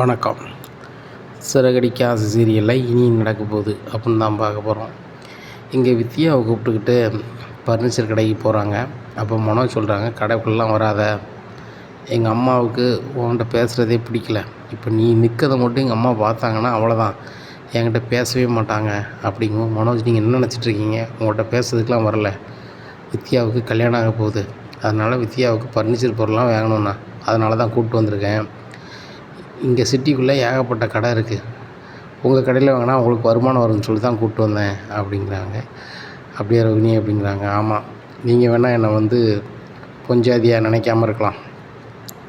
வணக்கம். சிறகடிக்க ஆசை சீரியலில் இனி நடக்க போகுது அப்படின்னு தான் பார்க்க போகிறோம். இங்கே வித்யாவை கூப்பிட்டுக்கிட்டு ஃபர்னிச்சர் கடைக்கு போகிறாங்க. அப்போ மனோஜ் சொல்கிறாங்க, கடைக்குள்ளலாம் வராத, எங்கள் அம்மாவுக்கு உன்கிட்ட பேசுகிறதே பிடிக்கல. இப்போ நீ நிற்கிறத மட்டும் எங்கள் அம்மா பார்த்தாங்கன்னா அவ்வளோதான், என்கிட்ட பேசவே மாட்டாங்க அப்படிங்கும். மனோஜ், நீங்கள் என்ன நினச்சிட்ருக்கீங்க? உங்கள்கிட்ட பேசுறதுக்கெலாம் வரல. வித்யாவுக்கு கல்யாணம் ஆக போகுது, அதனால் வித்யாவுக்கு ஃபர்னிச்சர் பொருள்லாம் வாங்கணுண்ணா, அதனால தான் கூப்பிட்டு வந்திருக்கேன். இங்கே சிட்டிக்குள்ளே ஏகப்பட்ட கடை இருக்குது, உங்கள் கடையில் வாங்கினா உங்களுக்கு வருமானம் வரும்னு சொல்லி தான் கூப்பிட்டு வந்தேன் அப்படிங்கிறாங்க. அப்படியே ரோகிணி அப்படிங்கிறாங்க, ஆமாம், நீங்கள் வேணால் என்னை பொஞ்சாதியாக நினைக்காமல் இருக்கலாம்,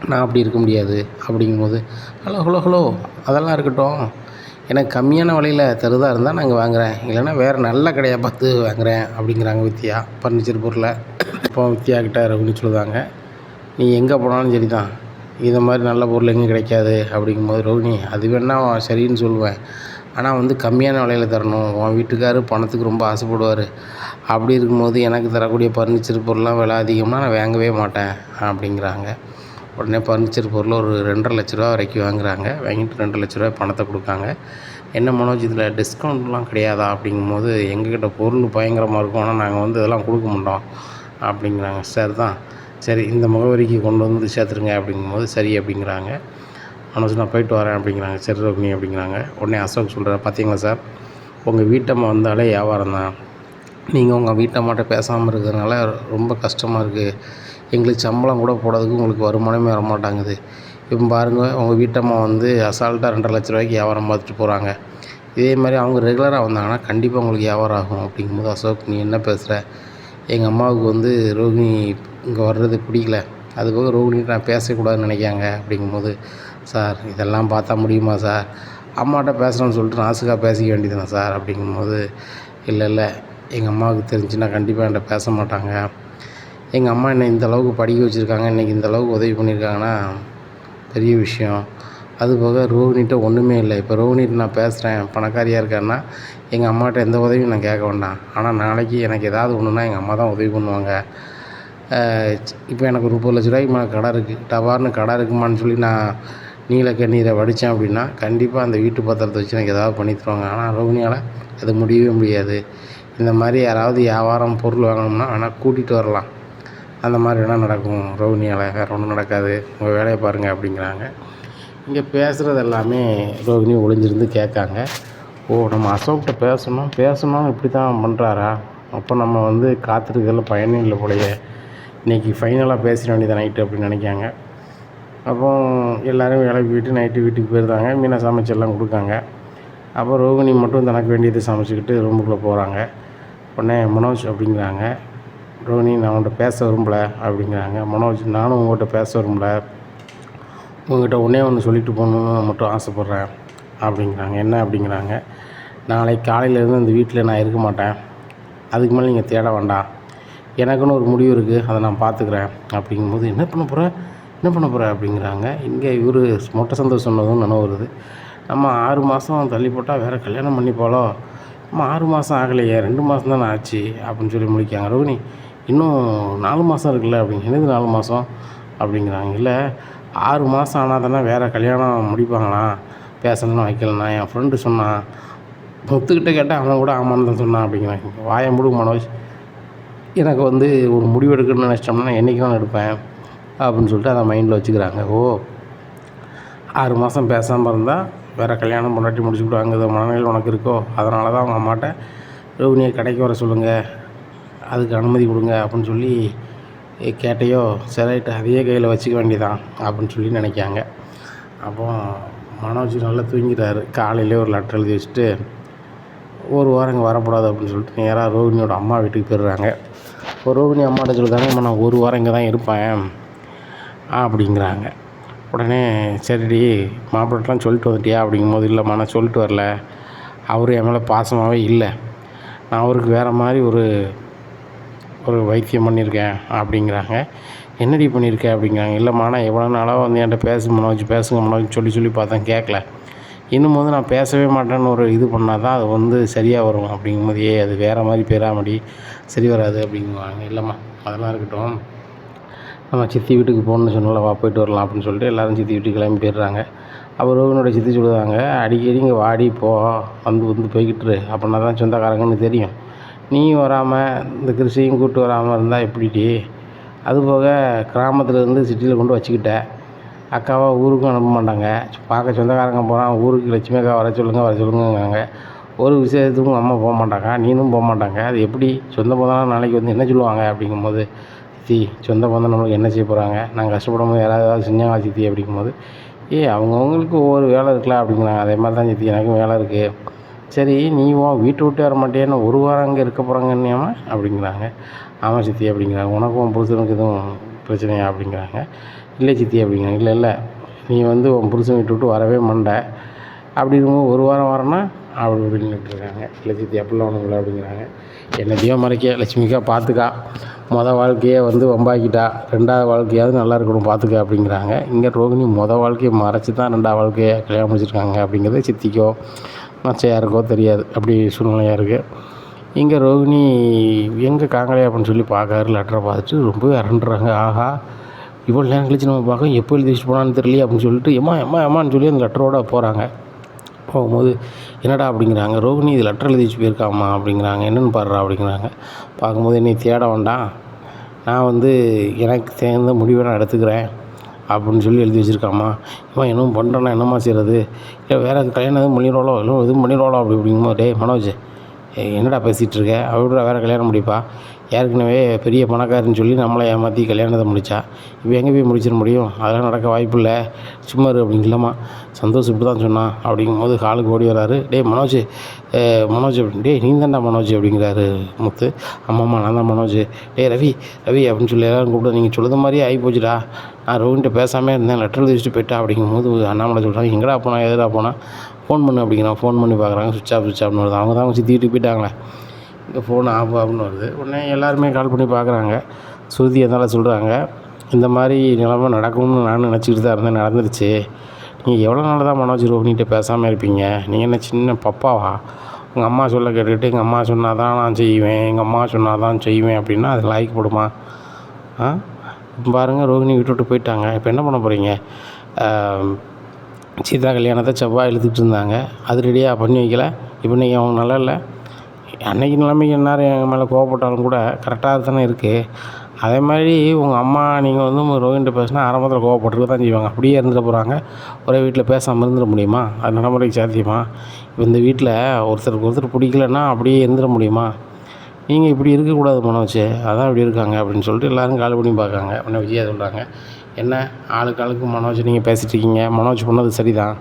நான் அப்படி இருக்க முடியாது அப்படிங்கும்போது, ஹலோ ஹலோ ஹலோ அதெல்லாம் இருக்கட்டும், எனக்கு கம்மியான விலையில் தருதாக இருந்தால் நாங்கள் வாங்குகிறேன், இல்லைன்னா வேறு நல்ல கடையாக பார்த்து வாங்குகிறேன் அப்படிங்கிறாங்க வித்யா ஃபர்னிச்சர் பொருளை. இப்போ வித்யா கிட்ட ரோகிணி சொல்லுதாங்க, நீ எங்கே போனாலும் சரி தான், இதை மாதிரி நல்ல பொருள் எங்கேயும் கிடைக்காது அப்படிங்கும்போது, ரோகிணி அது வேணால் சரின்னு சொல்லுவேன், ஆனால் கம்மியான விலையில் தரணும், உன் வீட்டுக்காரர் பணத்துக்கு ரொம்ப ஆசைப்படுவார், அப்படி இருக்கும்போது எனக்கு தரக்கூடிய ஃபர்னிச்சர் பொருள்லாம் விலை அதிகம்னா நான் வாங்கவே மாட்டேன் அப்படிங்கிறாங்க. உடனே ஃபர்னிச்சர் பொருள் ஒரு 2.5 லட்ச ரூபா வரைக்கும் வாங்குறாங்க. வாங்கிட்டு 2 லட்ச ரூபா பணத்தை கொடுக்காங்க. என்ன மனோஜ், இதில் டிஸ்கவுண்ட்லாம் கிடையாதா அப்படிங்கும்போது, எங்ககிட்ட பொருள் பயங்கரமாக இருக்கும், ஆனால் நாங்கள் இதெல்லாம் கொடுக்க மாட்டோம் அப்படிங்கிறாங்க. சரி தான், சரி இந்த முகவரிக்கு கொண்டு வந்து சேர்த்துருங்க அப்படிங்கும்போது, சரி அப்படிங்கிறாங்க. மனோஜ், நான் போயிட்டு வரேன் அப்படிங்கிறாங்க. சரி ரோகிணி அப்படிங்கிறாங்க. உடனே அசோக் சொல்கிறார், பார்த்தீங்களா சார், உங்கள் வீட்டம்மா வந்தாலே வியாபாரம் தான், நீங்கள் உங்கள் வீட்டம்மாட்ட பேசாமல் இருக்கிறதுனால ரொம்ப கஷ்டமாக இருக்குது, எங்களுக்கு சம்பளம் கூட போடுறதுக்கு உங்களுக்கு வருமானமே வரமாட்டாங்குது. இப்போ பாருங்கள், உங்கள் வீட்டம்மா அசால்ட்டாக 2.5 லட்ச ரூபாய்க்கு வியாபாரம் பார்த்துட்டு போகிறாங்க, இதே மாதிரி அவங்க ரெகுலராக வந்தாங்கன்னா கண்டிப்பாக உங்களுக்கு வியாபாரம் ஆகும் அப்படிங்கும்போது, அசோக் நீ என்ன பேசுகிற, எங்கள் அம்மாவுக்கு ரோகிணி இங்கே வர்றது பிடிக்கல, அதுபோக ரோகிணிகிட்ட நான் பேசக்கூடாதுன்னு நினைக்காங்க அப்படிங்கும்போது, சார் இதெல்லாம் பார்த்தா முடியுமா சார், அம்மாட்ட பேசுகிறேன்னு சொல்லிட்டு நாசுக்காக பேசிக்க வேண்டியதுதானே சார் அப்படிங்கும்போது, இல்லை எங்கள் அம்மாவுக்கு தெரிஞ்சுன்னா கண்டிப்பாக என்கிட்ட பேச மாட்டாங்க, எங்கள் அம்மா என்னை இந்த அளவுக்கு படிக்க வச்சுருக்காங்க, இன்றைக்கி இந்த அளவுக்கு உதவி பண்ணியிருக்காங்கன்னா பெரிய விஷயம், அதுபோக ரோகிணிகிட்ட ஒன்றுமே இல்லை, இப்போ ரோகிணிகிட்ட நான் பேசுகிறேன் பணக்காரியாக இருக்காருன்னா எங்கள் அம்மாட்ட எந்த உதவியும் நான் கேட்க வேண்டாம், ஆனால் நாளைக்கு எனக்கு ஏதாவது ஒன்றுனா எங்கள் அம்மா தான் உதவி பண்ணுவாங்க, இப்போ எனக்கு ஒரு 30 லட்ச ரூபாய்க்கு மேலே கடை இருக்குது, டபார்னு கடை இருக்குமான்னு சொல்லி நான் நீலக்கண்ணீரை வடித்தேன் அப்படின்னா கண்டிப்பாக அந்த வீட்டு பத்திரத்தை வச்சு எனக்கு ஏதாவது பண்ணி தருவாங்க, ஆனால் ரோகிணியால் அது முடியவே முடியாது, இந்த மாதிரி யாராவது வியாபாரம் பொருள் வாங்கணும்னா ஆனால் கூட்டிகிட்டு வரலாம், அந்த மாதிரி வேணால் நடக்கும், ரோகிணியால் வேறு ஒன்றும் நடக்காது, உங்கள் வேலையை பாருங்கள் அப்படிங்கிறாங்க. இங்கே பேசுகிறது எல்லாமே ரோகிணி ஒளிஞ்சிருந்து கேட்காங்க. ஓ, நம்ம அசோக்கிட்ட பேசணும் இப்படி தான் பண்ணுறாரா, அப்போ நம்ம காத்திருக்கிறதுல பயனே இல்லை போலையே, இன்றைக்கி ஃபைனலாக பேசிட வேண்டியது நைட்டு அப்படின்னு நினைக்காங்க. அப்போ எல்லோரும் வேலைக்கு போயிட்டு நைட்டு வீட்டுக்கு போயிருந்தாங்க. மீனை சமைச்செல்லாம் கொடுக்காங்க. அப்போ ரோகிணி மட்டும் தனக்கு வேண்டியது சமைச்சிக்கிட்டு ரூமுக்குள்ளே போகிறாங்க. உடனே மனோஜ் அப்படிங்கிறாங்க, ரோகிணி நான் உங்கள்கிட்ட பேச விரும்பலை அப்படிங்கிறாங்க. மனோஜ், நானும் உங்கள்கிட்ட பேச விரும்பலை, உங்கள்கிட்ட ஒன்றே ஒன்று சொல்லிட்டு போகணுன்னு மட்டும் ஆசைப்பட்றேன் அப்படிங்கிறாங்க. என்ன அப்படிங்கிறாங்க, நாளைக்கு காலையிலேருந்து இந்த வீட்டில் நான் இருக்க மாட்டேன், அதுக்கு மேலே நீங்கள் தேட வேண்டாம், எனக்குன்னு ஒரு முடிவு இருக்குது, அதை நான் பார்த்துக்கிறேன் அப்படிங்கும்போது, என்ன பண்ண போகிற அப்படிங்கிறாங்க. இங்கே இவர் மொட்டை சந்தோஷம் சொன்னதும் நினைவு வருது, நம்ம 6 மாதம் தள்ளி போட்டால் வேறு கல்யாணம் பண்ணிப்போலோ, நம்ம 6 மாதம் ஆகலையே, 2 மாதம் தானே ஆச்சு அப்படின்னு சொல்லி முடிக்காங்க. ரோகிணி, இன்னும் 4 மாதம் இருக்குல்ல அப்படிங்க. என்னது 4 மாதம் அப்படிங்கிறாங்க. இல்லை 6 மாதம் ஆனால் தானே வேறு கல்யாணம் முடிப்பாங்களாம், பேசணும்னு வைக்கலண்ணா, என் ஃப்ரெண்டு சொன்னான், ஒத்துக்கிட்ட கேட்டால் அவன் கூட ஆமான்னு தான் சொன்னான் அப்படிங்கிறாங்க. வாயை மூடு மனோஜ், எனக்கு ஒரு முடிவு எடுக்கணும்னு நினச்சிட்டோம்னா என்றைக்கு தான் எடுப்பேன் அப்படின்னு சொல்லிட்டு அதை மைண்டில் வச்சுக்கிறாங்க. ஓ, 6 மாதம் பேசாமல் இருந்தால் வேறு கல்யாணம் பொண்டாட்டி முடிச்சுக்கிட்டு மனநிலை உனக்கு இருக்கோ, அதனால தான் அவங்க அம்மாட்ட ரோகிணியை கடைக்கு வர சொல்லுங்கள், அதுக்கு அனுமதி கொடுங்க அப்படின்னு சொல்லி கேட்டையோ, சரிட்டு அதையே கையில் வச்சுக்க வேண்டியதான் அப்படின்னு சொல்லி நினைக்காங்க. அப்போ மனோஜ் நல்லா தூங்கிட்டார். காலையிலே ஒரு லெட்டர் எழுதி வச்சுட்டு ஒரு வாரம் இங்கே வரக்கூடாது அப்படின்னு சொல்லிட்டு நேராக ரோகிணியோட அம்மா வீட்டுக்கு போயிடுறாங்க. இப்போ ரோகிணி அம்மாட்ட சொல்லுதாங்க, நான் ஒரு வாரம் இங்கே தான் இருப்பேன் அப்படிங்கிறாங்க. உடனே சரிடி மாப்பிள்ளலாம் சொல்லிட்டு வந்துட்டியா அப்படிங்கும்போது, இல்லைம்மா நான் சொல்லிட்டு வரல, அவர் என் மேலே பாசமாகவே இல்லை, நான் அவருக்கு வேறு மாதிரி ஒரு வைத்தியம் பண்ணியிருக்கேன் அப்படிங்கிறாங்க. என்னடி பண்ணியிருக்கேன் அப்படிங்கிறாங்க. இல்லைம்மா நான் எவ்வளோ நாளாக என்கிட்ட பேசுங்க மனோஜ் சொல்லி பார்த்தேன், கேட்கல, இன்னும் நான் பேசவே மாட்டேன்னு ஒரு இது பண்ணால் தான் அது சரியாக வரும் அப்படிங்கும்போது, அது வேறு மாதிரி பேராமடி சரி வராது அப்படிங்குவாங்க. இல்லைம்மா அதெல்லாம் இருக்கட்டும், நம்ம சித்தி வீட்டுக்கு போகணுன்னு சொன்னால, வா போயிட்டு வரலாம் அப்படின்னு சொல்லிட்டு எல்லோரும் சித்தி வீட்டுக்கு கிளம்பி போயிடுறாங்க. அப்போ ரோகிணியோட சித்தி சொல்லுவாங்க, அடிக்கடி இங்கே வாடி போ வந்து வந்து போய்கிட்டுரு, அப்படின்னா தான் சொந்தக்காரங்கன்னு தெரியும். நீயும் வராமல் இந்த கிறிஷையும் கூப்பிட்டு வராமல் இருந்தால் எப்படிடி? அதுபோக கிராமத்துலேருந்து சிட்டியில் கொண்டு வச்சுக்கிட்ட அக்காவை ஊருக்கும் அனுப்ப மாட்டாங்க. பார்க்க சொந்தக்காரங்க போனால் ஊருக்கு லட்சுமி அக்கா வர சொல்லுங்கிறாங்க. ஒரு விஷயத்துக்கும் அம்மா போக மாட்டாங்க, நீனும் போக மாட்டாங்க. அது எப்படி? சொந்த பந்தம்லாம் நாளைக்கு வந்து என்ன சொல்லுவாங்க? அப்படிங்கும்போது, சித்தி சொந்த பந்தம் நம்மளுக்கு என்ன செய்ய போகிறாங்க? நாங்கள் கஷ்டப்படும் போது யாராவது செஞ்சாங்களா சித்தி? அப்படிங்கும்போது, அவங்கவுங்களுக்கு ஒவ்வொரு வேலை இருக்கலாம் அப்படிங்கிறாங்க. அதே மாதிரி தான் சித்தி எனக்கும் வேலை இருக்குது. சரி நீ வீட்டை விட்டு வர மாட்டேன்னு ஒரு வாரம் அங்கே இருக்க போகிறாங்கன்னியாமா அப்படிங்கிறாங்க. ஆமாம் சித்தி அப்படிங்கிறாங்க. உனக்கும் உன் புருஷனுக்கு எதுவும் பிரச்சனையா அப்படிங்கிறாங்க. இல்லை சித்தி அப்படிங்கிறாங்க. இல்லை நீ வந்து உன் புருஷன் வீட்டை விட்டு வரவே மாட்ட, அப்படி இருக்கும்போது ஒரு வாரம் வரேன்னா அப்படி இப்படின்னுட்டு இருக்காங்க. இல்லை சித்தி அப்படிலாம் ஒன்றும் இல்லை அப்படிங்கிறாங்க. என்னத்தையோ மறைக்க லட்சுமிக்கா பார்த்துக்கா, வாழ்க்கையை வந்து வம்பாக்கிட்டா, 2வது வாழ்க்கையாவது நல்லா இருக்கணும் பார்த்துக்க அப்படிங்கிறாங்க. இங்கே ரோகிணி வாழ்க்கையை மறைச்சி தான் 2வது வாழ்க்கையை கல்யாணம் முடிச்சிருக்காங்க அப்படிங்கிறது சித்திக்கோ மற்ற யாருக்கோ தெரியாது. அப்படி சூழ்நிலையாக இருக்குது. இங்கே ரோகிணி எங்கே காங்கலையா அப்படின்னு சொல்லி பார்க்காரு. லெட்டரை பார்த்துட்டு ரொம்பவே அரண்டுறாங்க. ஆஹா, இவ்வளோ நேரம் கழிச்சு நம்ம பார்க்க எப்போ எழுதி வச்சுட்டு போனான்னு தெரியலையே அப்படின்னு சொல்லிட்டு எம்மான்னு சொல்லி அந்த லெட்டரோடு போகிறாங்க. போகும்போது என்னடா அப்படிங்கிறாங்க. ரோகிணி இது லெட்டர் எழுதி வச்சு போயிருக்காம்மா அப்படிங்கிறாங்க. என்னென்னு பாடுறா அப்படிங்கிறாங்க. பார்க்கும்போது என்னை தேட வேண்டாம், நான் வந்து எனக்கு சேர்ந்த முடிவை நான் எடுத்துக்கிறேன் அப்படின்னு சொல்லி எழுதி வச்சுருக்காம்மா. என்னமோ பண்ணுறேன்னா என்னம்மா செய்கிறது? இல்லை வேறு கல்யாணம் எதுவும் பண்ணிடுவாளோ, இல்லை எதுவும் பண்ணிடுவாளோ அப்படி அப்படிங்கும்போது, மனோஜ் என்னடா பேசிகிட்டு இருக்க? அவரோட வேறு கல்யாணம் முடிப்பா? ஏற்கனவே பெரிய பணக்காரன்னு சொல்லி நம்மளை ஏமாற்றி கல்யாணத்தை முடித்தா, இப்போ எங்கே போய் முடிச்சிட முடியும்? அதெல்லாம் நடக்க வாய்ப்பு இல்லை, சும்மா இரு அப்படிங்கலாமா. சந்தோஷம் இப்படி தான் சொன்னான் அப்படிங்கும்போது காலுக்கு ஓடி வராரு. மனோஜ் அப்படின்னு, நீ தான்டா மனோஜ் அப்படிங்கிறாரு முத்து. ஆமாம்மா நான் தான் மனோஜ். ரவி அப்படின்னு சொல்லி எல்லோரும் கூப்பிட்டு, நீங்கள் சொல்லுற மாதிரியே ஆகி போச்சுடா, நான் ரோகின்கிட்ட பேசாமல் இருந்தேன், லெட்டர் எழுதி வச்சுட்டு போயிட்டா அப்படிங்கும்போது அண்ணாமலை சொல்கிறாங்க, எங்கடா போனால் எதுடா போனால்? ஃபோன் பண்ணு அப்படிங்கிறான். ஃபோன் பண்ணி பார்க்குறாங்க, சுவிட்ச் ஆஃப்னு வருது. அவங்க தான் அவங்க சித்தி வீட்டுக்கு போயிட்டாங்களே, இங்கே ஃபோன் ஆஃப் ஆஃப்னு வருது. உடனே எல்லாருமே கால் பண்ணி பார்க்குறாங்க. ஸ்ருதி அதனால் சொல்கிறாங்க, இந்த மாதிரி நிலைமை நடக்கும்னு நான் நினச்சிக்கிட்டு தான் இருந்தேன், நடந்துருச்சு. நீங்கள் எவ்வளோ நாள் தான் மனோஜ் ரோகிணிகிட்ட பேசாமல் இருப்பீங்க? நீங்கள் என்ன சின்ன பப்பாவா? உங்கள் அம்மா சொல்ல கேட்டுக்கிட்டு எங்கள் அம்மா சொன்னால் தான் நான் செய்வேன், எங்கள் அம்மா சொன்னால் தான் செய்வேன் அப்படின்னா அது லாய்க்கப்படுமா? இப்போ பாருங்கள், ரோகிணி விட்டு போயிட்டாங்க. இப்போ என்ன பண்ண போகிறீங்க? சீதா கல்யாணத்தை செவ்வாய் இழுத்துக்கிட்டு இருந்தாங்க, அது ரெடியாக பண்ணி வைக்கல. இப்போ இன்றைக்கி அவங்க நல்லா இல்லை. அன்றைக்கி நிலைமைக்கு எந்நேரம் எங்கள் மேலே கோவப்பட்டாலும் கூட கரெக்டாக தானே இருக்குது. அதே மாதிரி உங்கள் அம்மா நீங்கள் வந்து ரோகின்கிட்ட பேசினா ஆரம்பத்தில் கோவப்பட்டுருக்க தான் செய்வாங்க. அப்படியே இருந்துட போகிறாங்க. ஒரே வீட்டில் பேசாமல் இருந்துட முடியுமா? அது நடைமுறைக்கு சாத்தியமா? இப்போ இந்த வீட்டில் ஒருத்தருக்கு ஒருத்தர் பிடிக்கலன்னா அப்படியே இருந்துட முடியுமா? நீங்கள் இப்படி இருக்கக்கூடாது மனோஜ், அதான் இப்படி இருக்காங்க அப்படின்னு சொல்லிட்டு எல்லோரும் கால் பண்ணி பார்க்காங்க. உடனே விஜயா சொல்கிறாங்க, என்ன ஆளுக்கு மனோஜ் நீங்கள் பேசிகிட்டு இருக்கீங்க, மனோஜ் பண்ணது சரிதான்,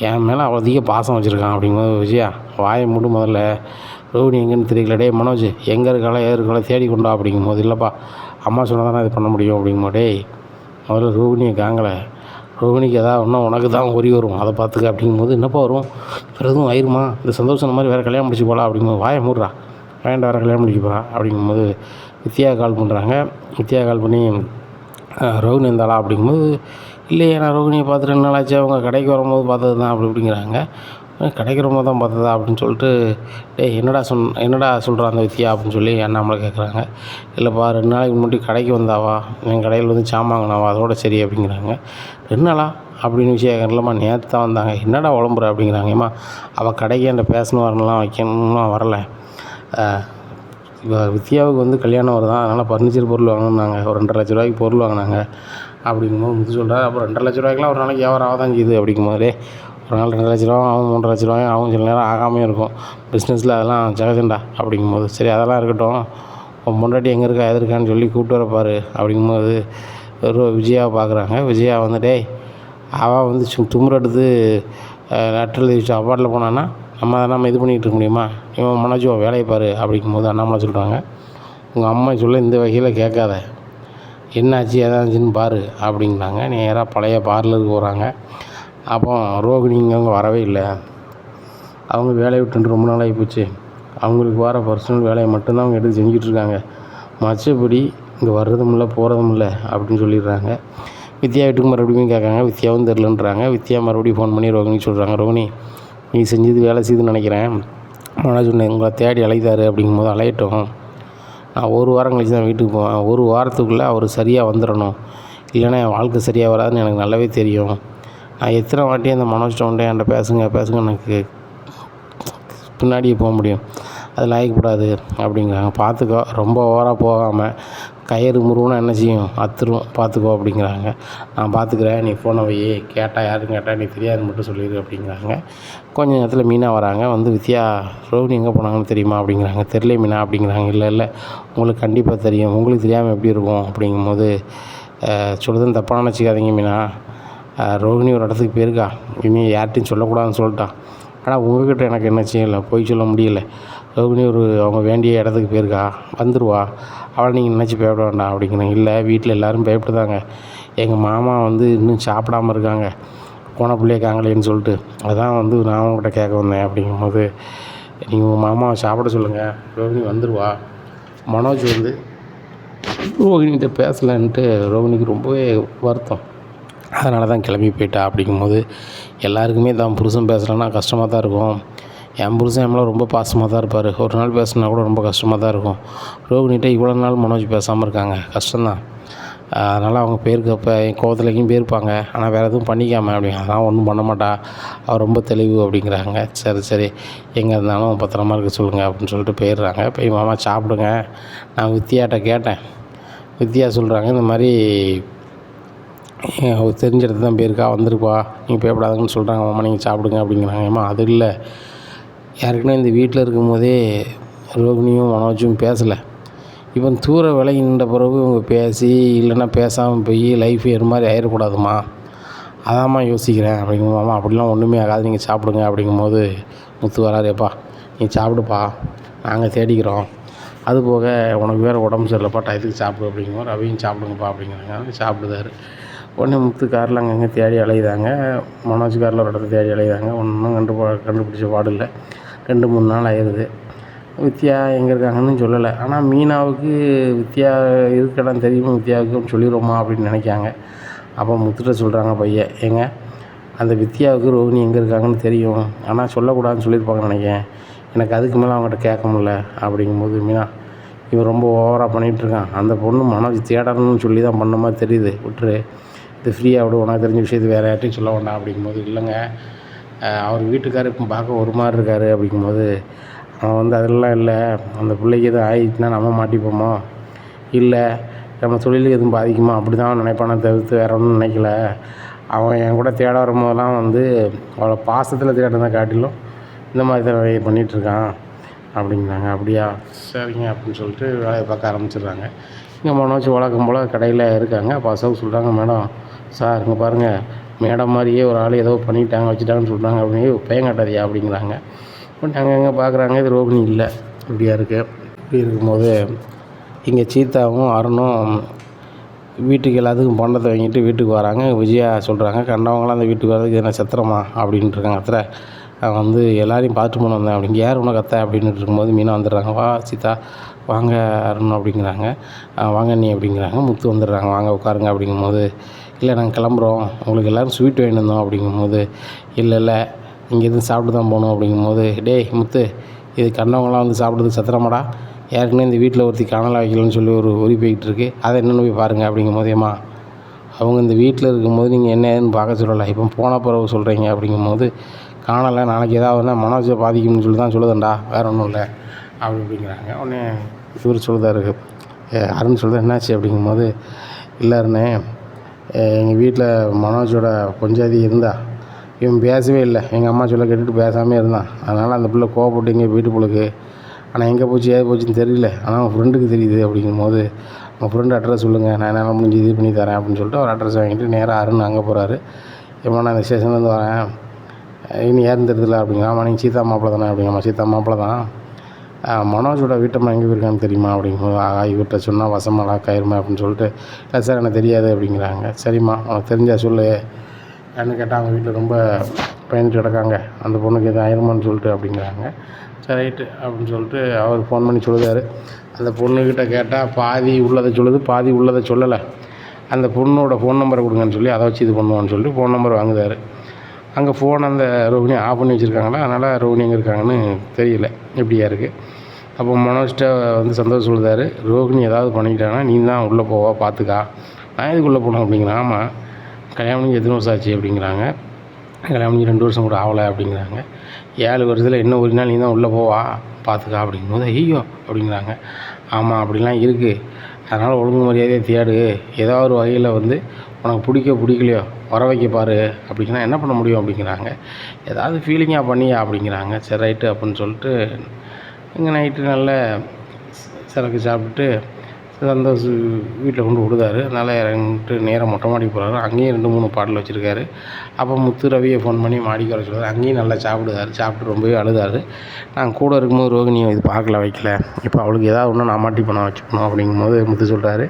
என் மேலே அவ்வளோ அதிக பாசம் வச்சுருக்கான் அப்படிங்கும்போது, விஜயா வாயை மூடு, முதல்ல ரோகிணி எங்கேன்னு தெரியல, மனோஜ் எங்கே இருக்காளோ ஏது இருக்காளோ தேடி கொண்டா அப்படிங்கும்போது, இல்லைப்பா அம்மா சொன்னால் தானே இது பண்ண முடியும் அப்படிங்கும்போது, முதல்ல ரோகிணியை காங்கலை, ரோகிணிக்கு எதாவது ஒன்றும் உனக்கு தான் ஒரி வரும், அதை பார்த்துக்க அப்படிங்கும்போது, என்னப்பா வரும் வேறு எதுவும் ஆயிருமா? இந்த சந்தோஷம் மாதிரி வேறு கல்யாணம் முடிச்சு போகலாம் அப்படிங்கும்போது, வாயை மூடுறா, வேண்டாம் வேறு கல்யாணம் முடிக்க போகிறா அப்படிங்கும்போது வித்யா கால் பண்ணுறாங்க. வித்யா கால் பண்ணி, ரோகிணி இருந்தாளா அப்படிங்கும்போது, இல்லையே நான் ரோகிணியை பார்த்து 2 நாள் ஆச்சு, அவங்க கடைக்கு வரும்போது பார்த்தது தான் அப்படிங்கிறாங்க. கடைக்கு வரும்போது தான் பார்த்ததா அப்படின்னு சொல்லிட்டு, என்னடா சொல்கிறான் அந்த வித்யா அப்படின்னு சொல்லி அண்ணாமலை கேட்குறாங்க. இல்லைப்பா 2 நாளைக்கு முன்னாடி கடைக்கு வந்தாவா, என் கடையில் வந்து சாமாங்கனாவா, அதோட சரி அப்படிங்கிறாங்க. 2 நாளா அப்படின்னு விஷயம் இல்லைம்மா, நேற்று தான் வந்தாங்க. என்னடா உடம்புற அப்படிங்கிறாங்க. ஏம்மா அவள் கடைக்கு என்கிட்ட பேசணும் வரலாம் வைக்கணும்லாம் வரலை, இப்போ வித்யாவுக்கு வந்து கல்யாணம் வருதான், அதனால் ஃபர்னிச்சர் பொருள் வாங்கினாங்க, ஒரு 2.5 லட்ச ரூபாய்க்கு பொருள் வாங்கினாங்க அப்படிங்கும்போது முத்து சொல்கிறார். அப்புறம் 2.5 லட்ச ரூபாய்க்குலாம் ஒரு நாளைக்கு வியாபாரம் ஆக தான் செய்யுது அப்படிங்கும்போதே, ஒரு நாள் 2 லட்ச ரூபா ஆகும், 3 லட்ச ரூபாயும் ஆகும், சில நேரம் ஆகாமே இருக்கும் பிஸ்னஸில், அதெல்லாம் ஜெகஜண்டா அப்படிங்கும்போது, சரி அதெல்லாம் இருக்கட்டும், உன் பொண்டாட்டி எங்கே இருக்கா எது இருக்கான்னு சொல்லி கூப்பிட்டு வரப்பார் அப்படிங்கும்போது விஜயாவை பார்க்குறாங்க. விஜயா வந்து, அவள் வந்து தும்முற எடுத்து லெட்டர் எழுதி வச்சு அவார்டில் போனான்னா நம்ம இது பண்ணிகிட்டு இருக்க முடியுமா? இவன் மனோஜ் வேலையை பாரு அப்படிங்கும்போது அண்ணாமலை சொல்கிறாங்க, உங்கள் அம்மா சொல்ல இந்த வகையில் கேட்காத, என்னாச்சு ஏதாச்சுன்னு பாரு அப்படிங்கிறாங்க. நேராக பழைய பார்லருக்கு போகிறாங்க. அப்போ ரோகிணி அவங்க வரவே இல்லை. அவங்க வேலையை விட்டு ரொம்ப நாள் ஆகி போச்சு. அவங்களுக்கு வர பர்சனல் வேலையை மட்டும்தான் அவங்க எடுத்து செஞ்சிட்ருக்காங்க, மற்றபடி இங்கே வர்றதும் இல்லை போகிறதும் இல்லை அப்படின்னு சொல்லிடுறாங்க. வித்யா வீட்டுக்கு மறுபடியும் கேட்காங்க. வித்யாவும் தெரிலன்றாங்க. வித்யா மறுபடியும் ஃபோன் பண்ணி ரோகிணி சொல்கிறாங்க, ரோகிணி நீ செஞ்சது வேலை செய்யுதுன்னு நினைக்கிறேன், மனோஜ் உங்களை தேடி அழைத்தாரு அப்படிங்கும்போது, அலையட்டும், நான் 1 வாரம் கழிச்சு தான் வீட்டுக்கு போவேன், 1 வாரத்துக்குள்ளே அவர் சரியாக வந்துடணும், இல்லைன்னா என் வாழ்க்கை சரியாக வராதுன்னு எனக்கு நல்லாவே தெரியும், நான் எத்தனை வாட்டி அந்த மனோஜ்ட்ட வந்துட்டு என்கிட்ட பேசுங்க எனக்கு பின்னாடியே போக முடியும், அது லாயக்கப்படாது அப்படிங்கிறாங்க. பார்த்துக்கோ, ரொம்ப ஓவராக போகாமல், கயிறு முருகுனா என்ன செய்யும், அத்துரும், பார்த்துக்கோ அப்படிங்கிறாங்க. நான் பார்த்துக்கிறேன், நீ ஃபோனை வை, கேட்டால் யாரும் கேட்டால் நீ தெரியாதுன்னு மட்டும் சொல்லிடு அப்படிங்கிறாங்க. கொஞ்ச நேரத்தில் மீனா வராங்க. வந்து வித்யா, ரோஹிணி எங்கே போனாங்கன்னு தெரியுமா அப்படிங்கிறாங்க. தெரியல மீனா அப்படிங்கிறாங்க. இல்லை உங்களுக்கு கண்டிப்பாக தெரியும், உங்களுக்கு தெரியாமல் எப்படி இருக்கும் அப்படிங்கும்போது, சொல்லுதுன்னு தப்பாக நினச்சிக்காதீங்க மீனா, ரோஹிணி ஒரு இடத்துக்கு போயிருக்கா, இனி யார்கிட்டையும் சொல்லக்கூடாதுன்னு சொல்லிட்டான். ஆனால் உங்கள்கிட்ட எனக்கு என்ன செய்யலை, போய் சொல்ல முடியல. ரோஹிணி அவங்க வேண்டிய இடத்துக்கு போயிருக்கா, வந்துடுவா, அவளை நீங்கள் நினச்சி பயப்பட வேண்டாம் அப்படிங்கிறாங்க. இல்லை, வீட்டில் எல்லோரும் பயப்படுதாங்க, எங்கள் மாமா வந்து இன்னும் சாப்பிடாமல் இருக்காங்க, போன பிள்ளைய காங்கலேன்னு சொல்லிட்டு, அதான் வந்து நான் உங்கள்கிட்ட கேட்க வந்தேன் அப்படிங்கும்போது, நீங்கள் உங்கள் மாமாவை சாப்பிட சொல்லுங்கள், ரோஹிணி வந்துடுவா. மனோஜ் வந்து ரோஹிணிகிட்ட பேசலைன்ட்டு ரோஹிணிக்கு ரொம்பவே வருத்தம், அதனால தான் கிளம்பி போயிட்டா அப்படிங்கும்போது, எல்லாருக்குமே தான் புருஷன் பேசலைன்னா கஷ்டமாக தான் இருக்கும். என் புருஷன் என் மேலே ரொம்ப பாசமாக தான் இருப்பார், ஒரு நாள் பேசினா கூட ரொம்ப கஷ்டமாக தான் இருக்கும். ரோஹிணிகிட்ட இவ்வளோ நாள் மனோஜ் பேசாமல் இருக்காங்க, கஷ்டம்தான். அதனால் அவங்க போயிருக்கப்போ என் கோவத்துலேயும் போயிருப்பாங்க, ஆனால் வேறு எதுவும் பண்ணிக்காமல் அப்படிங்க, அதெல்லாம் ஒன்றும் பண்ண மாட்டா, அவள் ரொம்ப தெளிவு அப்படிங்கிறாங்க. சரி எங்கே இருந்தாலும் பத்திரமா இருக்க சொல்லுங்கள் அப்படின்னு சொல்லிட்டு போயிடுறாங்க. போய் மாமா சாப்பிடுங்க. நான் வித்யாட்ட கேட்டேன், வித்யா சொல்கிறாங்க இந்த மாதிரி தெரிஞ்ச இடத்துல தான் போயிருக்கா, வந்துருப்பா, நீங்கள் பயப்படாதுன்னு சொல்கிறாங்க மாமா, நீங்கள் சாப்பிடுங்க அப்படிங்கிறாங்க. ஏம்மா அது இல்லை, யாருக்குன்னா இந்த வீட்டில் இருக்கும்போதே ரோகிணியும் மனோஜும் பேசலை, இவன் தூர விலகி நின்ற பிறகு இவங்க பேசி இல்லைன்னா பேசாமல் போய் லைஃப் ஏறு மாதிரி ஆயிடக்கூடாதுமா, அதாம்மா யோசிக்கிறேன் அப்படிங்குமாம்மா. அப்படிலாம் ஒன்றுமே ஆகாது, நீங்கள் சாப்பிடுங்க அப்படிங்கும்போது முத்து வராதேப்பா, நீ சாப்பிடுப்பா, நாங்கள் தேடிக்கிறோம், அதுபோக உனக்கு வேறு உடம்பு சரியில்லைப்பா, டயத்துக்கு சாப்பிடு அப்படிங்கும்போது ரவியும் சாப்பிடுங்கப்பா அப்படிங்கிறாங்க. சாப்பிடுதாரு. உடனே முத்து காரில் அங்கங்கே தேடி அலையுதாங்க, மனோஜ் காரில் ஒரு இடத்த தேடி அலையுதாங்க, ஒன்றும் கண்டுபிடிச்ச பாடு இல்லை. 2-3 நாள் ஆயிடுது. வித்யா எங்கே இருக்காங்கன்னு சொல்லலை. ஆனால் மீனாவுக்கு வித்யா இருக்க இடம் தெரியுமா, வித்யாவுக்கு சொல்லிடுவோமா அப்படின்னு நினைக்காங்க. அப்போ முத்துட்ட சொல்கிறாங்க பையன், ஏங்க அந்த வித்யாவுக்கு ரோஹிணி எங்கே இருக்காங்கன்னு தெரியும், ஆனால் சொல்லக்கூடாதுன்னு சொல்லியிருப்பாங்கன்னு நினைக்கிறேன், எனக்கு அதுக்கு மேலே அவங்ககிட்ட கேட்க முடியல அப்படிங்கும்போது, மீனா இவன் ரொம்ப ஓவராக பண்ணிகிட்ருக்கான், அந்த பொண்ணு மனோஜ் தேடணும்னு சொல்லி தான் பண்ண மாதிரி தெரியுது, விட்டுரு, இது ஃப்ரீயாக விடு, உனக்கு தெரிஞ்ச விஷயத்து வேறு யார்ட்டையும் சொல்ல வேண்டாம் அப்படிங்கும்போது, இல்லைங்க அவர் வீட்டுக்காரர் இப்போ பார்க்க ஒரு மாதிரி இருக்கார் அப்படிங்கும்போது, அவன் வந்து அதெல்லாம் இல்லை, அந்த பிள்ளைக்கு எதுவும் ஆகிடுச்சுன்னா நம்ம மாட்டிப்போமோ, இல்லை நம்ம தொழிலுக்கு எதுவும் பாதிக்குமா அப்படி தான் அவன் நினைப்பானே தவிர்த்து வேறு ஒன்றும் நினைக்கல, அவன் என் கூட தேட வரும்போதெல்லாம் வந்து அவளை பாசத்தில் தேடினதை காட்டிலும் இந்த மாதிரி தான் வேலையை பண்ணிகிட்ருக்கான் அப்படிங்கிறாங்க. அப்படியா, சரிங்க அப்படின்னு சொல்லிட்டு வேலையை பார்க்க ஆரம்பிச்சிடுறாங்க. இங்கே மனோஜ் வழக்கம் போல் கடையில் இருக்காங்க. அப்போ அசோக் சொல்கிறாங்க, மேடம் சார் இங்கே பாருங்கள், மேடம் மாதிரியே ஒரு ஆள் ஏதோ பண்ணிட்டாங்க வச்சுட்டாங்கன்னு சொல்கிறாங்க அப்படின்னு, பையன் காட்டாதியா அப்படிங்கிறாங்க. பட் அங்கங்கே பார்க்குறாங்க, இது ரோகிணி இல்லை, இப்படியா இருக்குது. இப்படி இருக்கும்போது இங்கே சீதாவும் அருணும் வீட்டுக்கு எல்லாத்துக்கும் பண்டத்தை வாங்கிட்டு வீட்டுக்கு வராங்க. விஜயா சொல்கிறாங்க, கண்டவங்களாம் அந்த வீட்டுக்கு வரதுக்கு என்ன சத்திரமா அப்படின்ட்டு இருக்காங்க. அத்தரை வந்து எல்லாரையும் பார்த்துட்டு போன வந்தேன் அப்படிங்க, யார் உனக்கு அத்தை அப்படின்னு இருக்கும்போது மீனா வந்துடுறாங்க. வா சீதா, வாங்க அருண் அப்படிங்கிறாங்க. வாங்க நீ அப்படிங்கிறாங்க. முத்து வந்துடுறாங்க, வாங்க உட்காருங்க அப்படிங்கும்போது, இல்லை நாங்கள் கிளம்புறோம், உங்களுக்கு எல்லோரும் ஸ்வீட் வாங்கிட்டு வந்தோம் அப்படிங்கும்போது, இல்லை இங்கே எதுவும் சாப்பிட்டு தான் போகணும் அப்படிங்கும்போது, டேய் முத்து, இது கண்டவங்களாம் வந்து சாப்பிட்றதுக்கு சத்திரமாடா, ஏற்கனவே இந்த வீட்டில் ஒருத்தி காணலை வைக்கலன்னு சொல்லி ஒரு ஒரி போய்கிட்டு இருக்குது, அதை என்னென்னு போய் பாருங்கள் அப்படிங்கும்போது, ஏம்மா அவங்க இந்த வீட்டில் இருக்கும்போது நீங்கள் என்ன ஏதுன்னு பார்க்க சொல்லலை, இப்போ போன பிறகு சொல்கிறீங்க அப்படிங்கும்போது, காணலை, நாளைக்கு ஏதாவதுனா மனோஜை பாதிக்கும்னு சொல்லி தான் சொல்லுதேன்டா, வேறு ஒன்றும் இல்லை அப்படிங்கிறாங்க. உடனே இவர் சொல்லுதாரு, அருண் சொல்லுது, என்னாச்சு அப்படிங்கும்போது, இல்லை அருணே, எங்கள் வீட்டில் மனோஜோட பொஞ்சாதி இருந்தா, இவன் பேசவே இல்லை, எங்கள் அம்மா சொல்ல கேட்டுட்டு பேசாமல் இருந்தான், அதனால் அந்த பிள்ளை கோவப்பட்டு எங்கே வீட்டு பிள்ளைக்கு, ஆனால் எங்கே போச்சு ஏது போச்சுன்னு தெரியல, ஆனால் அவன் ஃப்ரெண்டுக்கு தெரியுது அப்படிங்கும்போது, உங்கள் ஃப்ரெண்டு அட்ரஸ் சொல்லுங்கள், நான் என்னால் முடிஞ்சு இது பண்ணி தரேன் அப்படின்னு சொல்லிட்டு அவர் அட்ரஸ் வாங்கிட்டு நேராக அருண் அங்கே போகிறாரு. ஏமா நான் இந்த ஸ்டேஷன்லேருந்து வரேன், இனி யாருன்னு தெரியல அப்படிங்க. ஆமாம் நீங்கள் சீதா மாப்பிள்ள தானே அப்படிங்கம்மா, சீதா மாப்பிள்ள தான், மனோஜோட வீட்டம்மா எங்கே போயிருக்கான்னு தெரியுமா அப்படிங்கும்போது, இவர்கிட்ட சொன்னால் வசமாலா கயிறுமா அப்படின்னு சொல்லிட்டு, இல்லை சார் எனக்கு தெரியாது அப்படிங்கிறாங்க. சரிம்மா உனக்கு தெரிஞ்சால் சொல்லு, ஏன்னு கேட்டால் அவங்க வீட்டில் ரொம்ப பயந்துட்டு கிடக்காங்க, அந்த பொண்ணுக்கு எதுவும் ஆயிருமான்னு சொல்லிட்டு அப்படிங்கிறாங்க. சரி ரைட்டு அப்படின்னு சொல்லிட்டு அவர் ஃபோன் பண்ணி சொல்லுதார். அந்த பொண்ணுக்கிட்ட கேட்டால் பாதி உள்ளதை சொல்லுது, பாதி உள்ளதை சொல்லலை. அந்த பொண்ணோட ஃபோன் நம்பரை கொடுங்கன்னு சொல்லி அதை வச்சு இது பண்ணுவான்னு சொல்லிட்டு ஃபோன் நம்பர் வாங்குதார். அங்கே ஃபோன் அந்த ரோஹிணி ஆஃப் பண்ணி வச்சுருக்காங்களா, அதனால் ரோஹிணி எங்கே இருக்காங்கன்னு தெரியல, எப்படியா இருக்குது. அப்போ மனோஜ்கிட்ட வந்து சந்தோஷம் சொல்லுதார், ரோஹிணி ஏதாவது பண்ணிக்கிட்டாங்கன்னா நீ தான் உள்ளே போவா பார்த்துக்கா, நான் எதுக்குள்ளே போனோம் அப்படிங்கிறான். ஆமாம் கல்யாணம் எத்தனை வருஷம் ஆச்சு அப்படிங்கிறாங்க. கல்யாணம் முடிஞ்சு 2 வருஷம் கூட ஆகலை அப்படிங்கிறாங்க. 7 வருஷத்தில் இன்னும் ஒரு நாள் நீ தான் உள்ளே போவா பார்த்துக்கா அப்படிங்கும்போது ஐயோ அப்படிங்கிறாங்க. ஆமாம் அப்படிலாம் இருக்குது, அதனால் ஒழுங்கு மரியாதையை தேடு, ஏதாவது ஒரு வகையில் வந்து உனக்கு பிடிக்கலையோ வர வைக்க பாரு அப்படின்னா என்ன பண்ண முடியும் அப்படிங்கிறாங்க. ஏதாவது ஃபீலிங்காக பண்ணியா அப்படிங்கிறாங்க. சரி ரைட்டு அப்படின்னு சொல்லிட்டு இங்கே நைட்டு நல்ல சரக்கு சாப்பிட்டுட்டு சந்தோஷ் வீட்டில் கொண்டு விடுதாரு. அதனால் இறங்கிட்டு நேராக மொட்டை மாடிக்கு போகிறாரு. அங்கேயும் 2-3 பாட்டில் வச்சுருக்காரு. அப்போ முத்து ரவியை ஃபோன் பண்ணி மாடிக்கு வர சொல்கிறார். அங்கேயும் நல்லா சாப்பிடுதாரு. சாப்பிட்டு ரொம்பவே அழுதாரு. நான் கூட இருக்கும்போது ரோகிணியை இது பார்க்கல வைக்கல, இப்போ அவளுக்கு ஏதாவது ஒன்று நான் மாட்டி பணம் வச்சுக்கணும் அப்படிங்கும்போது முத்து சொல்கிறாரு.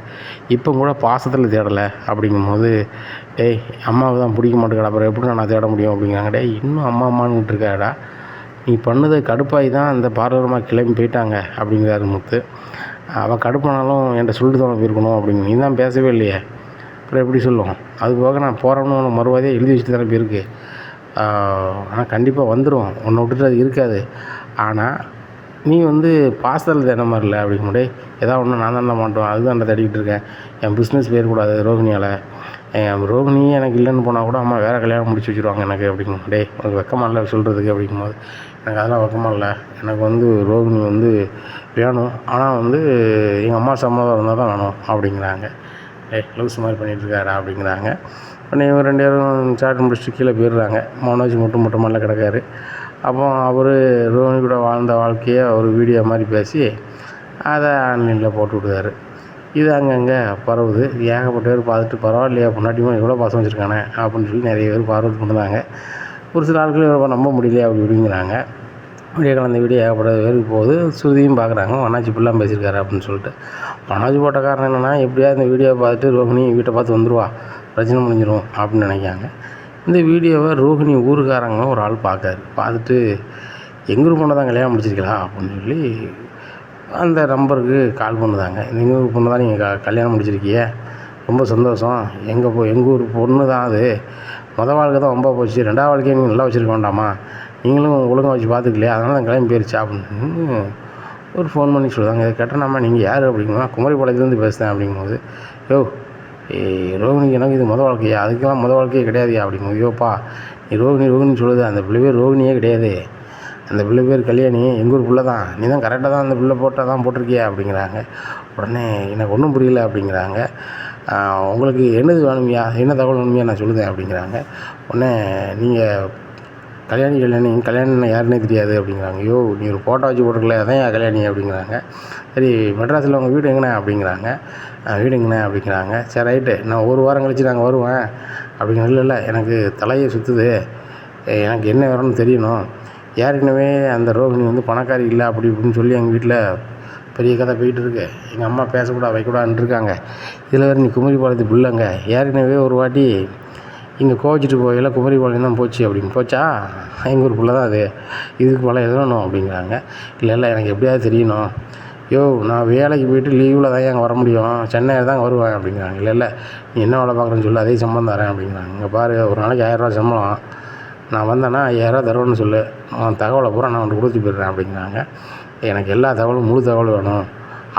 இப்போ கூட பாசத்தில் தேடலை அப்படிங்கும்போது டேய் அம்மாவுக்கு தான் பிடிக்க மாட்டேங்கடா, அப்புறம் எப்படி நான் தேட முடியும் அப்படிங்கிறாங்க. டேய் இன்னும் அம்மா அம்மான்னு விட்டுருக்காடா, நீ பண்ணது கடுப்பாகி தான் அந்த பார்லரமாக கிளம்பி போயிட்டாங்க அப்படிங்கிறாரு முத்து. அவள் கடுப்பானாலும் என்கிட்ட சொல்லிட்டு தான் போயிருக்கணும் அப்படிங்க, நீ தான் பேசவே இல்லையே, அப்புறம் எப்படி சொல்லும், அது போக நான் போகிறோன்னு உனக்கு மறுவாதியாக எழுதி வச்சுட்டு தானே போயிருக்கு. ஆனால் கண்டிப்பாக வந்துடும், உன்னை விட்டுட்டு அது இருக்காது. ஆனால் நீ வந்து பாசத்தில் தேட மாதிரி இல்லை அப்படிங்கும்போது ஏதாவது ஒன்று நான் தான் மாட்டோம், அதுதான் நான் தேடிக்கிட்டு இருக்கேன், என் பிஸ்னஸ் போயிடக்கூடாது ரோகிணியால், ரோகிணி எனக்கு இல்லைன்னு போனால் கூட அம்மா வேறு கல்யாணம் முடிச்சு வச்சுருவாங்க எனக்கு அப்படிங்கும். டேய் உனக்கு வெக்கமாக இல்லை சொல்கிறதுக்கு அப்படிங்கும்போது எனக்கு அதெல்லாம் வெக்கமாக இல்லை, எனக்கு வந்து ரோகிணி வந்து வேணும், ஆனால் வந்து எங்கள் அம்மா சம்மதம் இருந்தால் தான் வேணும் அப்படிங்கிறாங்க. லூஸ் மாதிரி பண்ணிகிட்ருக்காரா அப்படிங்கிறாங்க. உடனே இவங்க 2 பேரும் சாப்பிட்டு முடிச்சுட்டு கீழே போயிடுறாங்க. மனோஜ் மட்டும் மேலே கிடக்காரு. அப்போ அவர் ரோகிணி கூட வாழ்ந்த வாழ்க்கையை ஒரு வீடியோ மாதிரி பேசி அதை ஆன்லைனில் போட்டு விடுவார். இது அங்கங்கே பரவுது. ஏகப்பட்ட பேர் பார்த்துட்டு பரவாயில்லையா பொண்டாட்டியும் எவ்வளோ பாசம் வச்சுருக்கானே அப்படின்னு சொல்லி நிறைய பேர் பார்வர்ட் பண்ணுறாங்க. ஒரு சில ஆட்கள் நம்ப முடியலையே அப்படி இப்படிங்கிறாங்க. வீடியோ கலந்த வீடியோ ஏகப்பட்ட பேருக்கு போகுது. ஸ்ருதியும் பார்க்குறாங்க, மனோஜ் இப்படிலாம் பேசியிருக்காரு அப்படின்னு சொல்லிட்டு. மனோஜ் போட்ட காரணம் என்னென்னா எப்படியாவது இந்த வீடியோவை பார்த்துட்டு ரோகிணி வீட்டை பார்த்து வந்துடுவா, பிரச்சனை முடிஞ்சிடும் அப்படின்னு நினைக்காங்க. இந்த வீடியோவை ரோகிணி ஊருக்காரங்க ஒரு ஆள் பார்க்காரு. பார்த்துட்டு எங்கள் ஊர் பொண்ணை தான் கல்யாணம் முடிச்சிருக்கலாம் அப்படின்னு சொல்லி அந்த நம்பருக்கு கால் பண்ணுதாங்க. எங்கள் ஊர் பொண்ணு தான் நீங்கள் கல்யாணம் முடிச்சிருக்கீங்க, ரொம்ப சந்தோஷம், எங்கள் ஊர் பொண்ணு தான் அது, வாழ்க்கை தான் ரொம்ப போச்சு, 2வது வாழ்க்கையை நீங்கள் நல்லா வச்சுருக்க வேண்டாமா, நீங்களும் ஒழுங்காக வச்சு பார்த்துக்கலையா, அதனால தான் கிளம்பி போயிருச்சா அப்படின்னு ஒரு ஃபோன் பண்ணி சொல்லுவாங்க. இதை கேட்டேனாம்மா நீங்கள் யார் அப்படிங்குமா, குமரிப்பாளையத்துலேருந்து பேசுகிறேன் அப்படிங்கும்போது, யோ ரோகிணிக்கு எனக்கு இது வாழ்க்கையா, அதுக்கெல்லாம் வாழ்க்கையே கிடையாதுயா அப்படிங்கும்போது, யோப்பா நீ ரோகிணி சொல்லுது, அந்த பிள்ளை பேர் ரோகிணியே கிடையாது, அந்த பிள்ளை பேர் கல்யாணி, எங்கள் ஊர் பிள்ளை தான், நீ தான் கரெக்டாக தான் அந்த பிள்ளை போட்டால் தான் போட்டிருக்கியா அப்படிங்கிறாங்க. உடனே எனக்கு ஒன்றும் புரியல அப்படிங்கிறாங்க. உங்களுக்கு என்னது வேணுமையா, என்ன தகவல் வேணுமையா நான் சொல்லுதேன் அப்படிங்கிறாங்க. உடனே நீங்கள் கல்யாணம் யாருன்னே தெரியாது அப்படிங்கிறாங்க. ஐயோ நீ ஒரு ஃபோட்டோ வச்சு போட்டிருக்கல, அதான் என் கல்யாணி அப்படிங்கிறாங்க. சரி மெட்ராஸில் உங்கள் வீடு எங்கண்ணே அப்படிங்கிறாங்க. வீடு எங்கண்ணே அப்படிங்கிறாங்க. சரி ரைட்டு, நான் ஒரு வாரம் கழிச்சு நாங்கள் வருவேன் அப்படிங்கிற. இல்லை எனக்கு தலையை சுற்றுது, எனக்கு என்ன வேணும்னு தெரியணும், ஏற்கனவே அந்த ரோகிணி வந்து பணக்காரி இல்லை அப்படி இப்படின்னு சொல்லி எங்கள் வீட்டில் பெரிய கதை போயிட்டுருக்கு, எங்கள் அம்மா பேசக்கூடாது வைக்கக்கூடாதுன்னு இருக்காங்க, இதில் வேறு நீ குமரிப்பாளையத்து பிள்ளைங்க, ஏற்கனவே ஒரு வாட்டி இங்கே கோவிச்சிட்டு போகல குமரிப்பாளையம் தான் போச்சு அப்படின்னு. போச்சா, எங்கள் ஊர் பிள்ளை தான் அது, இதுக்கு பல எதணும் அப்படிங்கிறாங்க. இல்லை எனக்கு எப்படியாவது தெரியணும், யோ நான் வேலைக்கு போய்ட்டு லீவில் தான் அங்கே வர முடியும், சென்னையில் தான் வருவேன் அப்படிங்கிறாங்க. இல்லை நீ என்ன வேலை பார்க்குறேன்னு சொல்லி அதே சம்பளம் தரேன் அப்படிங்கிறாங்க. இங்கே பாரு ஒரு நாளைக்கு 1000 ரூபா சம்பளம், நான் வந்தேன்னா 5000 ரூபா தருவேன்னு சொல்லு, தகவலை பூரா நான் உனக்கு கொடுத்து போயிடுறேன் அப்படிங்கிறாங்க. எனக்கு எல்லா தகவலும் முழு தகவலும் வேணும்,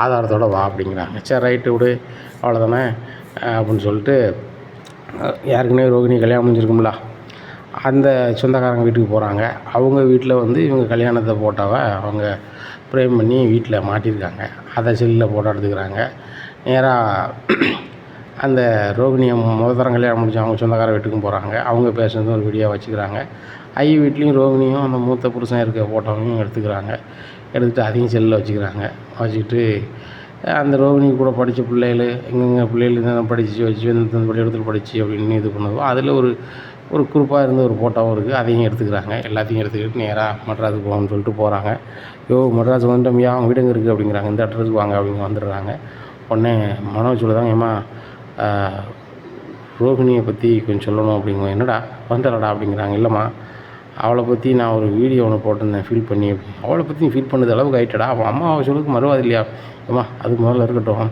ஆதாரத்தோடு வா அப்படிங்கிறாங்க. சரி ரைட்டு விடு அவ்வளோதானே அப்படின்னு சொல்லிட்டு ஏற்கனவே ரோகிணி கல்யாணம் முடிஞ்சிருக்கும்ல, அந்த சொந்தக்காரங்க வீட்டுக்கு போகிறாங்க. அவங்க வீட்டில் வந்து இவங்க கல்யாணத்தை போட்டவ அவங்க ப்ரேம் பண்ணி வீட்டில் மாட்டியிருக்காங்க. அதை செல்லில் போட்டோ எடுத்துக்கிறாங்க. நேராக அந்த ரோகிணியை முதல் கல்யாணம் முடிச்சு அவங்க சொந்தக்கார வீட்டுக்கும் போகிறாங்க. அவங்க பேசுனதும் ஒரு வீடியோ வச்சுக்கிறாங்க. வீட்லேயும் ரோகிணியும் அந்த மூத்த புருஷன் இருக்க ஃபோட்டோவையும் எடுத்துகிட்டு அதையும் செல்லில் வச்சுக்கிறாங்க. வச்சுக்கிட்டு அந்த ரோகிணி கூட படித்த பிள்ளைகள் எங்கெங்கே பிள்ளைகள் தான் படித்து வச்சு இந்த பள்ளிக்கூடத்தில் படித்து அப்படின்னு இது பண்ணுவோம். அதில் ஒரு குரூப்பாக இருந்த ஒரு ஃபோட்டோவும் இருக்குது, அதையும் எடுத்துக்கிறாங்க. எல்லாத்தையும் எடுத்துக்கிட்டு நேராக மெட்ராஸுக்கு போகணும்னு சொல்லிட்டு போகிறாங்க. மெட்ராஸ் வந்துட்டோம்யா, அவங்க வீடு எங்கே இருக்குது அப்படிங்கிறாங்க. இந்த அட்ரஸுக்கு வாங்க அப்படிங்க வந்துடுறாங்க. உடனே மனோஜ் சொல்லுதாங்க, ஏம்மா ரோகிணியை பற்றி கொஞ்சம் சொல்லணும் அப்படிங்குவோம். என்னடா வந்துடலடா அப்படிங்கிறாங்க. இல்லைம்மா அவளை பற்றி நான் ஒரு வீடியோ ஒன்று போட்டிருந்தேன் ஃபீல் பண்ணி, அவளை பற்றி ஃபீல் பண்ணது அளவுக்கு ஆகிட்டடா, அவன் அம்மா அவள் சொல்லுக்கு மறுவாது இல்லையா, ஏம்மா அது முதல்ல இருக்கட்டும்,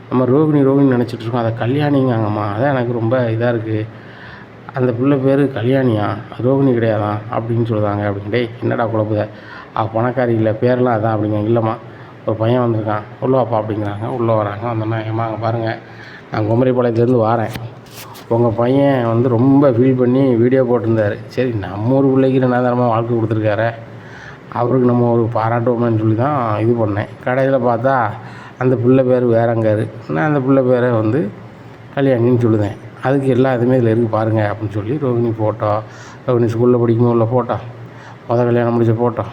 நம்ம ரோகிணி நினச்சிட்ருக்கோம், அதை கல்யாணிங்காங்கம்மா, அதான் எனக்கு ரொம்ப இதாக இருக்குது, அந்த பிள்ளை பேர் கல்யாணியா, ரோகிணி கிடையாதான் அப்படின்னு சொல்லுதாங்க. அப்படிங்க டேய் என்னடா குழப்புத, அவள் பணக்காரி இல்லை, பேரெலாம் அதான் அப்படிங்க. இல்லைம்மா ஒரு பையன் வந்திருக்கான், உள்ளவாப்பா அப்படிங்கிறாங்க. உள்ளே வராங்க. வந்தோன்னா ஏம்மா அங்கே பாருங்கள், நான் குமரிப்பாளையத்துலேருந்து வாரேன், உங்கள் பையன் வந்து ரொம்ப ஃபீல் பண்ணி வீடியோ போட்டிருந்தார். சரி நம்ம ஒரு பிள்ளைக்கு 2 தரமாக வாழ்க்கை கொடுத்துருக்காரு, அவருக்கு நம்ம ஒரு பாராட்டுவோம்னு சொல்லி தான் இது பண்ணேன். கடைசியில் பார்த்தா அந்த பிள்ளை பேர் வேறங்காரு. நான் அந்த பிள்ளை பேரை வந்து கல்யாணின்னு சொல்லுதேன். அதுக்கு எல்லா இதுவுமே இதில் இருக்குது பாருங்கள் அப்படின்னு சொல்லி ரோகிணி ஃபோட்டோ, ரோகிணி ஸ்கூலில் படிக்கும்போது உள்ள ஃபோட்டோ, கல்யாணம் முடிச்ச ஃபோட்டோ,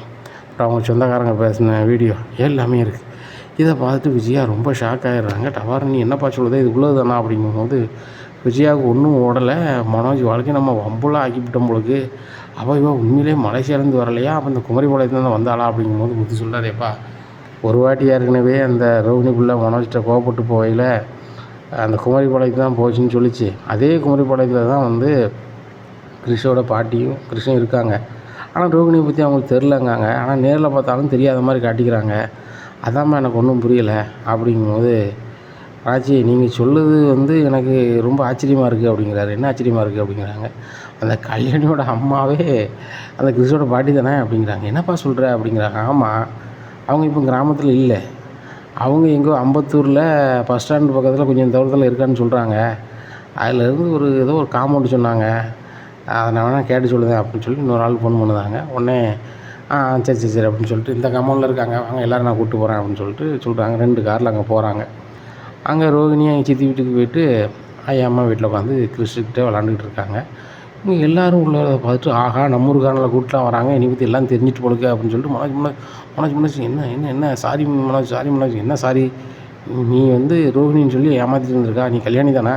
அப்புறம் அவங்க சொந்தக்காரங்க பேசின வீடியோ எல்லாமே இருக்குது. இதை பார்த்துட்டு விஜயா ரொம்ப ஷாக் ஆகிடுறாங்க. டவார்னு என்னப்பா சொல்லுது, இது உள்ளது தானா அப்படிங்கும்போது விஜயாவுக்கு ஒன்றும் ஓடலை. மனோஜ் வாழ்க்கை நம்ம வம்புலாம் ஆக்கிவிட்டோம் பொழுது இவ உண்மையிலே மலேசியாலேருந்து வரலையா, அப்போ இந்த குமரிபாளையத்துலேருந்து வந்தாளா அப்படிங்கும்போது முத்து சொல்கிறாரேப்பா, ஒரு வாட்டி ஏற்கனவே அந்த ரோகிணிக்குள்ளே மனோஜ்கிட்ட கோவப்பட்டு போகையில் அந்த குமரிபாளையத்து தான் போச்சுன்னு சொல்லிச்சு. அதே குமரிபாளையத்தில் தான் வந்து கிறிஷோட பாட்டியும் கிறிஷும் இருக்காங்க. ஆனால் ரோகிணியை பற்றி அவங்களுக்கு தெரிலங்காங்க. ஆனால் நேரில் பார்த்தாலும் தெரியாத மாதிரி காட்டிக்கிறாங்க. அதாம்மா எனக்கு ஒன்றும் புரியலை அப்படிங்கும்போது, ஆச்சி நீங்கள் சொல்லுது வந்து எனக்கு ரொம்ப ஆச்சரியமாக இருக்குது அப்படிங்கிறாரு. என்ன ஆச்சரியமாக இருக்குது அப்படிங்கிறாங்க. அந்த கல்யாணியோட அம்மாவே அந்த கிறிஷோட பாட்டி தானே அப்படிங்கிறாங்க. என்னப்பா சொல்கிற அப்படிங்கிறாங்க. ஆமாம், அவங்க இப்போ கிராமத்தில் இல்லை, அவங்க எங்கோ அம்பத்தூரில் பஸ் ஸ்டாண்டு பக்கத்தில் கொஞ்சம் தூரத்தில் இருக்கான்னு சொல்கிறாங்க. அதிலேருந்து ஏதோ ஒரு காம்பவுண்டு சொன்னாங்க, அதை நான் வேணால் கேட்டு சொல்லுதேன் அப்படின்னு சொல்லி இன்னொரு ஆள் ஃபோன் பண்ணுதாங்க. உடனே சரி அப்படின்னு சொல்லிட்டு இந்த காம்பவுண்டில் இருக்காங்க, அவங்க எல்லோரும் நான் கூப்பிட்டு போகிறேன் அப்படின்னு சொல்லிட்டு சொல்கிறாங்க. 2 காரில் அங்கே போகிறாங்க. அங்கே ரோகிணியும் எங்கள் சித்தி வீட்டுக்கு போய்ட்டு அம்மா வீட்டில் உட்காந்து கிறிஸ்கிட்ட விளாண்டுக்கிட்டு இருக்காங்க. இவங்க எல்லோரும் உள்ள பார்த்துட்டு ஆஹா நம்ம ஊருக்காரங்களை கூப்பிட்டுலாம் வராங்க, என்னை பற்றி எல்லாம் தெரிஞ்சுட்டு போலுக்க அப்படின்னு சொல்லிட்டு மனோஜ் என்ன சாரி மனோஜ் என்ன சாரி, நீ வந்து ரோகிணின்னு சொல்லி ஏமாற்றிட்டு இருந்திருக்கா, நீ கல்யாணி தானே,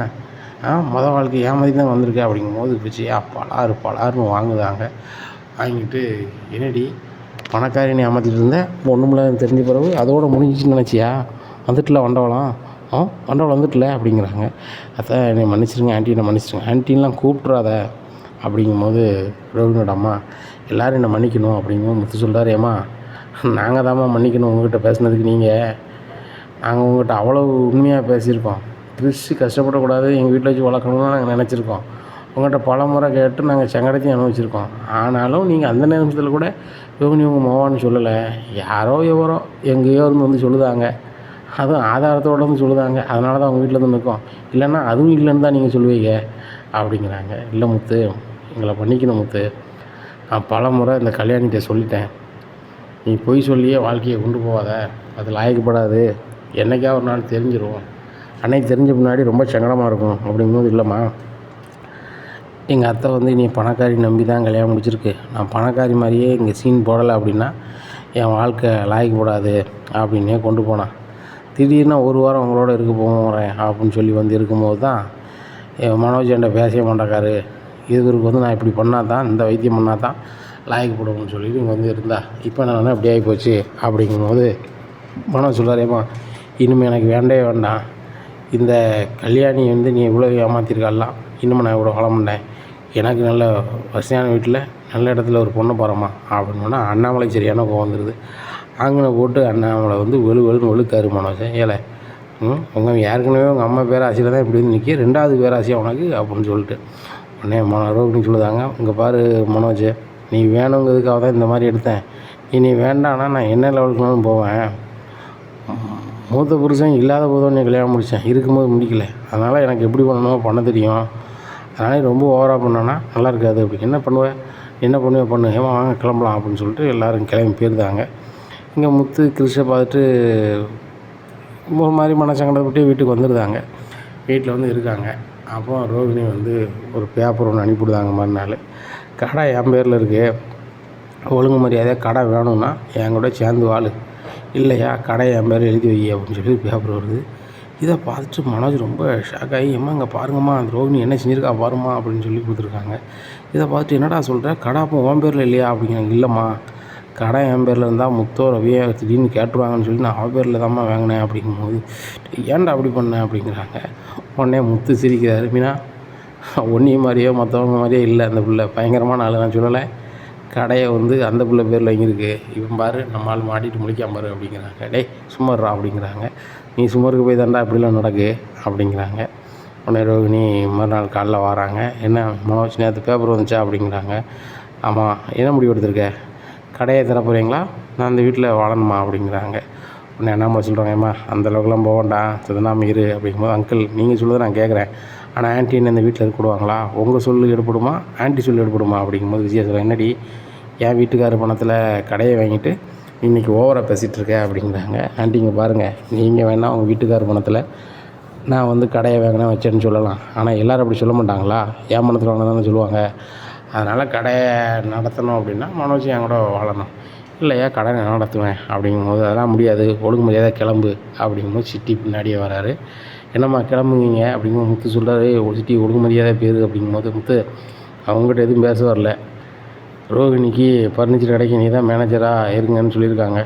மொதல் வாழ்க்கை ஏமாற்றி தான் வந்திருக்கா அப்படிங்கும்போது விஜயா பலாருன்னு வாங்குதாங்க. வாங்கிட்டு என்னடி பணக்காரின்னு ஏமாற்றிட்டு இருந்தேன், ஒன்றுமில்ல தெரிஞ்ச பிறகு அதோட முடிஞ்சிச்சுன்னு நினச்சியா, வந்துட்டுல வண்டவளம் வண்டவளம் வந்துட்டுல அப்படிங்கிறாங்க. அதான் என்னை மன்னிச்சிருங்க ஆண்டி, என்னை மன்னிச்சிருங்க ஆண்டின்லாம் கூப்பிட்றாத அப்படிங்கும்போது ரோகிணியோட அம்மா எல்லோரும் என்னை மன்னிக்கணும் அப்படிங்கும்போது முத்து சொல்கிறார். ஏம்மா நாங்கள் தாம்மா மன்னிக்கணும் உங்கள்கிட்ட பேசுனதுக்கு, நாங்கள் உங்கள்கிட்ட அவ்வளோ உண்மையாக பேசியிருக்கோம், கிறிஸ் கஷ்டப்படக்கூடாது எங்கள் வீட்டில் வச்சு வளர்க்கணும்னு நாங்கள் நினச்சிருக்கோம், உங்கள்கிட்ட பல முறை கேட்டு நாங்கள் சங்கடத்தையும் அனுபவிச்சிருக்கோம். ஆனாலும் நீங்கள் அந்த நேரத்தில் கூட ரோகிணி உங்கள் மோவான்னு சொல்லலை, யாரோ எவரோ எங்கேயோ இருந்து வந்து சொல்லுதாங்க, அதுவும் ஆதாரத்தோடு வந்து சொல்லுதாங்க, அதனால தான் அவங்க வீட்டில் இருந்து நிற்கும், இல்லைன்னா அதுவும் இல்லைன்னு தான் நீங்கள் சொல்லுவீங்க அப்படிங்கிறாங்க. இல்லை முத்து, எங்களை பண்ணிக்கணும் முத்து, நான் பல முறை இந்த கல்யாணிகிட்ட சொல்லிட்டேன், நீ பொய் சொல்லியே வாழ்க்கையை கொண்டு போகாத, அது லாயக்கப்படாது, என்றைக்கா ஒரு நாள் தெரிஞ்சிடும், அன்னைக்கு தெரிஞ்ச முன்னாடி ரொம்ப சங்கடமாக இருக்கும் அப்படிங்கும்போது, இல்லைம்மா எங்கள் அத்தை வந்து நீ பணக்காரி நம்பி தான் கல்யாணம் முடிச்சிருக்கு, நான் பணக்காரி மாதிரியே இங்கே சீன் போடலை அப்படின்னா என் வாழ்க்கை லாயக்கப்படாது அப்படின்னே கொண்டு போனான். திடீர்னு ஒரு வாரம் உங்களோட இருக்க போகிறேன் அப்படின்னு சொல்லி வந்து இருக்கும்போது தான் மனோஜ் என்கிட்ட பேசவே மாட்டேக்காரு, இவருக்கு வந்து நான் இப்படி பண்ணால் தான், இந்த வைத்தியம் பண்ணால் தான் லாயக்கப்படும்னு சொல்லிட்டு இங்கே வந்து இருந்தா, இப்போ நான் அப்படி ஆகி போச்சு அப்படிங்கும்போது மனோஜ் சொல்கிறார். ஏம்மா இனிமேல் எனக்கு வேண்டவே வேண்டாம், இந்த கல்யாணி வந்து நீ இவ்வளோ ஏமாற்றிருக்காலாம், இன்னும் நான் இவ்வளோ வளர்ந்தேன், எனக்கு நல்ல வசதியான வீட்டில் நல்ல இடத்துல ஒரு பொண்ணை போகிறோமா அப்படின்னா அண்ணாமலை சரியான கோவம் வந்துடுது. அங்கே போட்டு அண்ணாமலை வந்து வெளுன்னு வெளுக்காரு மனோஜ். ஏழை உங்கள் ஏற்கனவே உங்கள் அம்மா பேராசியில் தான் இப்படி வந்து நிற்க, 2வது பேராசியாக உனக்கு அப்படின்னு சொல்லிட்டு உடனே ரோகிணி சொல்லுதாங்க. இங்கே பாரு மனோஜ், நீ வேணுங்கிறதுக்காக தான் இந்த மாதிரி எடுத்தேன், நீ வேண்டான்னா நான் என்ன லெவலுக்குனாலும் போவேன், மூத்த புருஷன் இல்லாத போதும் நீ கல்யாணம் முடித்தேன், இருக்கும்போது முடிக்கல, அதனால் எனக்கு எப்படி பண்ணணுமோ பண்ண தெரியும், அதனால் ரொம்ப ஓவராக பண்ணோன்னா நல்லா இருக்காது அப்படி, என்ன பண்ணுவேன் பண்ணு, ஏமா வாங்க கிளம்பலாம் அப்படின்னு சொல்லிட்டு எல்லோரும் கிளம்பி போயிருந்தாங்க. இங்கே முத்து கிறிஷை பார்த்துட்டு ஒரு மாதிரி மனசங்கடப்பட்டு வீட்டுக்கு வந்துடுதாங்க. வீட்டில் வந்து இருக்காங்க. அப்போ ரோகிணி வந்து ஒரு பேப்பர் ஒன்று அனுப்பிவிடுதாங்க. மறுநாள் கடை என் பேரில் இருக்குது, ஒழுங்கு மரியாதையாக கடை வேணும்னா என் கூட சேர்ந்து வாழ், இல்லையா கடை என் பேர் எழுதி வை அப்படின்னு சொல்லி பேப்பர் வருது. இதை பார்த்துட்டு மனோஜ் ரொம்ப ஷாக் ஆகி, அம்மா இங்கே பாருங்கம்மா அந்த ரோகிணி என்ன செஞ்சுருக்கா பாருமா அப்படின்னு சொல்லி கொடுத்துருக்காங்க. இதை பார்த்துட்டு என்னடா சொல்கிற, கடை அப்போ உன் பேரில் இல்லையா அப்படிங்கிறாங்க. இல்லைம்மா கடை என் பேரில் இருந்தால் முத்தோ ரவியை திடீர்னு கேட்டுருவாங்கன்னு சொல்லி நான் அவன் பேரில் தான்மா வாங்கினேன் அப்படிங்கும்போது, ஏன்டா அப்படி பண்ணேன் அப்படிங்கிறாங்க. உடனே முத்து சிரிக்கிறாரு. மீனா ஒன்றையும் மாதிரியோ மற்றவங்க மாதிரியே இல்லை, அந்த பிள்ளை பயங்கரமான ஆள், நான் சொல்லலை, கடையை வந்து அந்த பிள்ளை பேரில் வாங்கியிருக்கு, இவன் பாரு நம்ம ஆள் மாட்டிட்டு முடிக்காம பாரு அப்படிங்கிறாங்க. டேய் சும்மாறா அப்படிங்கிறாங்க. நீ சும்மாருக்கு போய் தாண்டா இப்படிலாம் நடக்கு அப்படிங்கிறாங்க. உடனே ரோகிணி மறுநாள் காலைல வராங்க. என்ன மனோஜ் நேற்று பேப்பர் வந்துச்சா அப்படிங்கிறாங்க. ஆமாம், என்ன முடிவு எடுத்திருக்க, கடையை தரப்போகிறீங்களா, நான் அந்த வீட்டில் வாழணுமா அப்படிங்கிறாங்க. உடனே என்னம்மா சொல்கிறாங்க, ஏம்மா அந்தளவுக்குலாம் போக வேண்டாம், சதுனாம இரு அப்படிங்கும்போது, அங்கிள் நீங்கள் சொல்லுறதை நான் கேட்குறேன், ஆனால் ஆன்ட்டி என்ன இந்த வீட்டில் இருக்கப்படுவாங்களா? உங்கள் சொல்லு எடுப்படுமா, ஆன்ட்டி சொல்லு எடுப்படுமா அப்படிங்கும்போது விஜயா சொல்கிறேன், என்னடி என் வீட்டுக்காரர் பணத்தில் கடையை வாங்கிட்டு இன்றைக்கி ஓவராக பேசிகிட்ருக்க அப்படிங்கிறாங்க. ஆன்ட்டிங்க பாருங்கள், நீங்கள் வேணால் உங்கள் வீட்டுக்காரர் பணத்தில் நான் வந்து கடையை வாங்கினேன் வச்சேன்னு சொல்லலாம், ஆனால் எல்லோரும் அப்படி சொல்ல மாட்டாங்களா? என் பணத்தில் வாங்கினதானே சொல்லுவாங்க. அதனால் கடையை நடத்தணும் அப்படின்னா மனோஜ் என் கூட வாழணும். இல்லையா கடை நான் நடத்துவேன் அப்படிங்கும்போது, அதெல்லாம் முடியாது, ஒழுங்கு மரியாதை கிளம்பு அப்படிங்கும்போது சிட்டி பின்னாடியே வராரு. என்னம்மா கிளம்புங்க அப்படிங்கும்போது முத்து சொல்கிறாரு, சிட்டி ஒழுங்கு மரியாதை பேர் அப்படிங்கும்போது முத்து அவங்ககிட்ட எதுவும் பேச வரல. ரோகிணிக்கு ஃபர்னிச்சர் கடைக்கு நீ தான் மேனேஜராக இருங்கன்னு சொல்லியிருக்காங்க.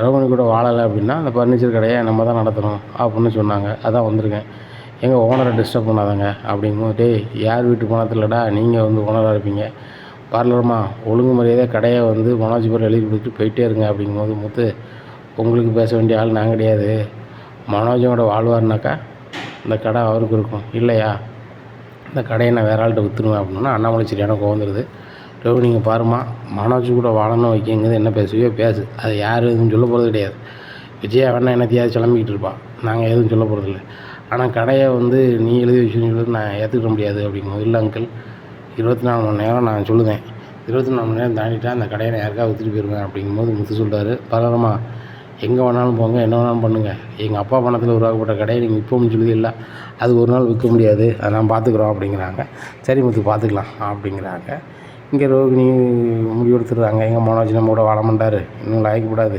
ரோகிணி கூட வாழலை அப்படின்னா அந்த ஃபர்னிச்சர் கடையை நம்ம தான் நடத்தணும் அப்படின்னு சொன்னாங்க. அதான் வந்திருக்கேன். எங்கள் ஓனரை டிஸ்டர்ப் பண்ணாதாங்க அப்படிங்கும்போது, டேய் யார் வீட்டு பணத்தில்டா நீங்கள் வந்து ஓனராக இருப்பீங்க, பார்லர்மா ஒழுங்கு மரியாதை கடையை வந்து மனோஜ் பேர் எழுதி கொடுத்துட்டு போயிட்டே இருங்க அப்படிங்கும்போது, முத்து உங்களுக்கு பேச வேண்டிய ஆள் நான் கிடையாது. மனோஜோட வாழ்வார்னாக்கா இந்த கடை அவருக்கு இருக்கும், இல்லையா இந்த கடையை நான் வேறு ஆள்கிட்ட விற்றுருவேன் அப்படின்னா அண்ணாமலை சரியான கோவந்துருது. நீங்கள் பாருமா, மனோஜ் கூட வாழணும் வைக்கிங்கிறது என்ன பேசுவியோ பேசு, அது யார் எதுவும் சொல்ல போகிறது கிடையாது. விஜயா வேணா என்னத்தையாவது கிளம்பிக்கிட்டு இருப்பான், நாங்கள் எதுவும் சொல்ல போகிறதில்ல. ஆனால் கடையை வந்து நீ எழுதி வச்சுருக்கிறது நான் ஏற்றுக்கிற முடியாது அப்படிங்கும்போது, இல்லை அங்கிள் 24 மணி நேரம் நான் சொல்லுவேன், 24 மணி நேரம் தாண்டிட்டா அந்த கடையை நான் யாருக்காக விற்றுட்டு போயிடுவேன் அப்படிங்கும்போது முத்து சொல்கிறாரு, பரவாயில்லம்மா எங்கே வேணாலும் போங்க, என்ன வேணாலும் பண்ணுங்கள், எங்கள் அப்பா பணத்தில் உருவாக்கப்பட்ட கடையை நீங்கள் இப்போவும் சொல்லுது இல்லை, அது ஒரு நாள் விற்க முடியாது, அதை நான் பார்த்துக்குறோம் அப்படிங்கிறாங்க. சரி முத்து பார்த்துக்கலாம் அப்படிங்கிறாங்க. இங்கே ரோகிணி முடிவெடுத்துடுறாங்க, எங்கள் மனோஜ் நம்ம கூட வாழ மாட்டார், இன்னும் லாய்க்கப்படாது,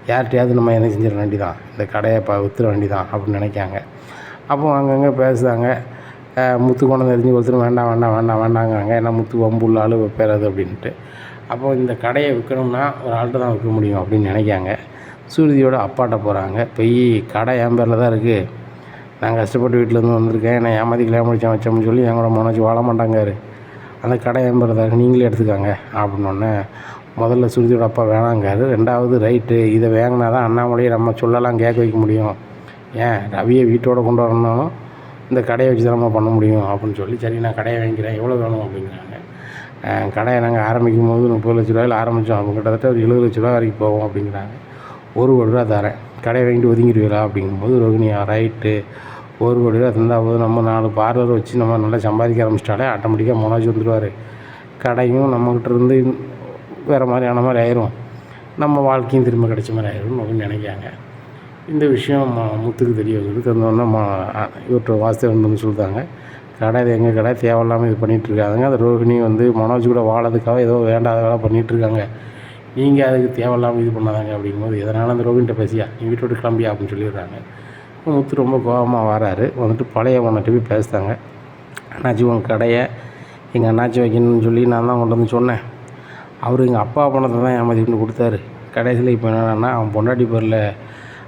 யார்கிட்டையாவது நம்ம என்ன செஞ்சிட வேண்டி தான், இந்த கடையை விற்றுற வேண்டி தான் அப்படின்னு நினைக்காங்க. அப்போ அங்கங்கே பேசுகிறாங்க. முத்து கொண்டு தெரிஞ்சு ஒருத்தர் வேண்டாம் வேண்டாம் வேண்டாம் வேண்டாங்கிறாங்க, ஏன்னா முத்து வம்புள்ள ஆள் வைப்பேறது அப்படின்ட்டு. அப்போது இந்த கடையை விற்கணும்னா ஒரு ஆள்கிட்ட தான் விற்க முடியும் அப்படின்னு நினைக்காங்க. சுருதியோட அப்பாட்ட போகிறாங்க, போய் கடை என் பேரில் தான் இருக்குது, நான் கஷ்டப்பட்டு வீட்டிலேருந்து வந்திருக்கேன், நான் ஏமாற்றி கல்யாணம் முடிச்சேன் வச்சோம்னு சொல்லி என் கூட மனோஜ் வாழ மாட்டாங்காரு, அந்த கடை என் பேரில் தான் இருக்குது, நீங்களே எடுத்துக்காங்க அப்படின்னோடனே முதல்ல சுருதியோட அப்பா வேணாங்காரு. ரெண்டாவது ரைட்டு, இதை வாங்கினா தான் அண்ணாமலையை நம்ம சொல்லலாம் கேட்க வைக்க முடியும், ஏன் ரவியை வீட்டோடு கொண்டு வரணும், இந்த கடையை வச்சு தான் நம்ம பண்ண முடியும் அப்படின்னு சொல்லி, சரி நான் கடையை வாங்கிக்கிறேன், எவ்வளோ வேணும் அப்படிங்கிறாங்க. கடையை நாங்கள் ஆரம்பிக்கும் போது 30 லட்ச ரூபாயில் ஆரம்பித்தோம், அவங்க கிட்டத்தட்ட ஒரு 70 லட்ச ரூபா வரைக்கும் போவோம் அப்படிங்கிறாங்க. 1 கோடி ரூபா தரேன், கடையை வாங்கிட்டு ஒதுங்கிடுவீங்களா அப்படிங்கும்போது ரோகிணியா ரைட்டு 1 கோடி ரூபா தந்தால் போது நம்ம 4 பார்லர் வச்சு நம்ம நல்லா சம்பாதிக்க ஆரம்பிச்சிட்டாலே ஆட்டோமேட்டிக்காக மனோஜ் வந்துடுவார், கடையும் நம்மக்கிட்ட இருந்து வேறு மாதிரியான மாதிரி ஆயிரும், நம்ம வாழ்க்கையும் திரும்ப கிடைச்ச மாதிரி ஆயிரும் அப்படின்னு நினைக்காங்க. இந்த விஷயம் முத்துக்கு தெரிய வருது. தெரிஞ்சோன்னா இவர்கிட்ட வாசுதேவன் வந்து சொல்லிட்டாங்க, கடை இது எங்கள் கடை தேவையில்லாமல் இது பண்ணிகிட்ருக்காங்க, அந்த ரோகிணி வந்து மனோஜ் கூட வாழறதுக்காக ஏதோ வேண்டாத வேலை பண்ணிகிட்ருக்காங்க, நீங்கள் அதுக்கு தேவையில்லாமல் இது பண்ணாதாங்க அப்படிங்கும்போது, எதனால் அந்த ரோகிணிகிட்ட பேசியா நீ வீட்டை விட்டு கிளம்பியா அப்படின்னு சொல்லிடுறாங்க. முத்து ரொம்ப கோபமாக வராரு. வந்துட்டு பழைய ஓனர்கிட்ட போய் பேசுகிறாங்க, அண்ணாச்சி உங்கள் கடையை எங்கள் அண்ணாச்சி வைக்கணும்னு சொல்லி நான் தான் கொண்டு வந்து சொன்னேன், அவர் எங்கள் அப்பா பணத்தை தான் ஏமாற்றிட்டு கொடுத்தாரு, கடைசியில் இப்போ என்னன்னா அவன் பொண்டாட்டி பேரில்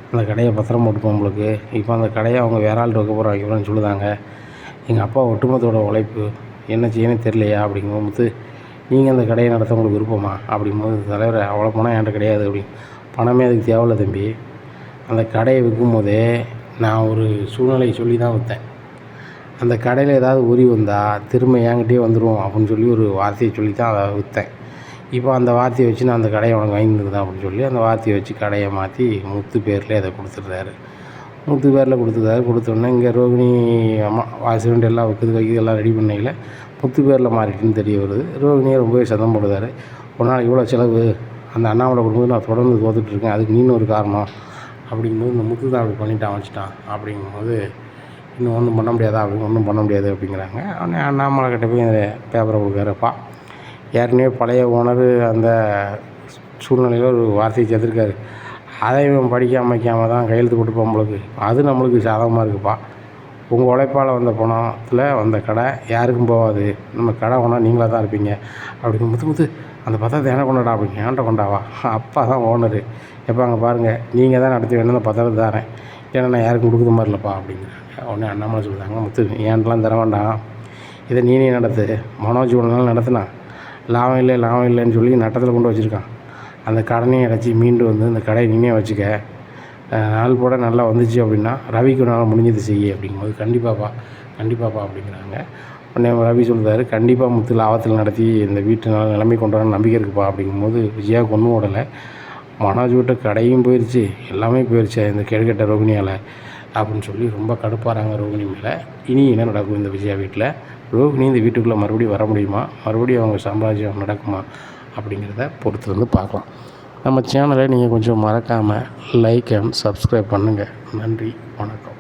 அந்த கடையை பத்திரம் போட்டுப்போம் உங்களுக்கு, இப்போ அந்த கடையை அவங்க வேற ஆள்கிட்ட வைக்க போகிறோம் வைக்கணும்னு சொல்லுதாங்க, எங்கள் அப்பா ஒட்டுமொத்தோட உழைப்பு என்ன செய்யணும் தெரியலையா அப்படிங்கும்போது, நீங்கள் அந்த கடையை நடத்த உங்களுக்கு விருப்பமா அப்படிங்கும்போது, தலைவர் அவ்வளோ பணம் என்கிட்ட கிடையாது அப்படின்னு, பணமே அதுக்கு தேவையில்ல தம்பி, அந்த கடையை விற்கும் போதே நான் ஒரு சூழ்நிலையை சொல்லி தான் விற்றேன், அந்த கடையில் ஏதாவது உரி வந்தால் திரும்ப என்கிட்டே வந்துடும் அப்படின்னு சொல்லி ஒரு வார்த்தையை சொல்லி தான் அதை விற்றேன், இப்போ அந்த வார்த்தையை வச்சு நான் அந்த கடையை உனக்கு வாங்கியிருந்தேன் அப்படின்னு சொல்லி அந்த வார்த்தையை வச்சு கடையை மாற்றி முத்து பேரில் அதை கொடுத்துட்றாரு. முத்து பேரில் கொடுத்தோன்னே இங்கே ரோகிணி அம்மா வாசிரெண்ட் எல்லாம் வைக்கிறது எல்லாம் ரெடி பண்ணையில் முத்து பேரில் மாறிட்டுன்னு தெரிய வருது. ரோகிணியை ரொம்பவே சத்தம் போடுதார், ஒரு நாள் இவ்வளோ செலவு அந்த அண்ணாமலை கொடுக்கும்போது நான் தொடர்ந்து தோத்துட்ருக்கேன், அதுக்கு நீனும் ஒரு காரணம் அப்படிங்கும்போது, இந்த முத்து தான் அப்படி பண்ணிட்டான் வச்சுட்டான் அப்படிங்கும்போது, இன்னும் ஒன்றும் பண்ண முடியாதா அப்படின்னு, ஒன்றும் பண்ண முடியாது அப்படிங்கிறாங்க. உடனே அண்ணாமலை கிட்ட போய் அந்த பேப்பரை கொடுக்குறாருப்பா, ஏற்கனவே பழைய ஓனர் அந்த சூழ்நிலையில் ஒரு வார்த்தையை சேர்த்துருக்காரு, அதை இவன் படிக்காமல் தான் கையெழுத்து போட்டு போகும்போது அது நம்மளுக்கு சாதகமாக இருக்குப்பா, உங்கள் உழைப்பால் வந்த பணத்தில் வந்த கடை யாருக்கும் போகாது, நம்ம கடை ஓனர் நீங்களாக தான் இருப்பீங்க அப்படின்னு. முத்து அந்த பத்திரத்தை என்ன கொண்டாடா அப்படிங்க, ஏன்ட்ட கொண்டாவா, அப்பா தான் ஓனரு, எப்போ அங்கே பாருங்கள் நீங்கள் தான் நடத்தி வேணும், அந்த பத்திரத்தை தரேன், ஏன்னா நான் யாருக்கும் கொடுக்குற மாதிரி இல்லைப்பா அப்படிங்கிறாங்க. உடனே அண்ணாமலை சொல்லுறாங்க, முத்து ஏன்ட்டெலாம் தர வேண்டாம், இதை நீனே நடத்து, மனோஜ் ஒரு நாள் நடத்தினா லாபம் இல்லைன்னு சொல்லி நட்டத்தில் கொண்டு வச்சுருக்கான், அந்த கடனையும் அடைச்சி மீண்டு வந்து இந்த கடையை நீனே வச்சுக்க, நாள் போட நல்லா வந்துச்சு அப்படின்னா ரவிக்கு நாள் முடிஞ்சது செய்ய அப்படிங்கும்போது, கண்டிப்பாப்பா அப்படிங்கிறாங்க. உடனே ரவி சொல்கிறாரு, கண்டிப்பாக முத்து லாபத்தில் நடத்தி இந்த வீட்டு நிலைமை கொண்டு வர நம்பிக்கை இருக்குப்பா அப்படிங்கும்போது, விஜயாவுக்கு ஒன்றும் ஓடலை, மனோஜ் விட்ட கடையும் போயிடுச்சு, எல்லாமே போயிடுச்சு இந்த கேடுகட்ட ரோகிணியால் அப்படின்னு சொல்லி ரொம்ப கடுப்பாகிறாங்க ரோகிணி மேலே. இனி என்ன நடக்கும் இந்த விஜயா வீட்டில்? ரோகிணி இந்த வீட்டுக்குள்ளே மறுபடியும் வர முடியுமா? மறுபடியும் அவங்க சாம்ராஜ்யம் நடக்குமா? அப்படிங்கிறத பொறுத்து வந்து பார்க்கலாம். நம்ம சேனலை நீங்கள் கொஞ்சம் மறக்காமல் லைக் அண்ட் சப்ஸ்கிரைப் பண்ணுங்கள். நன்றி, வணக்கம்.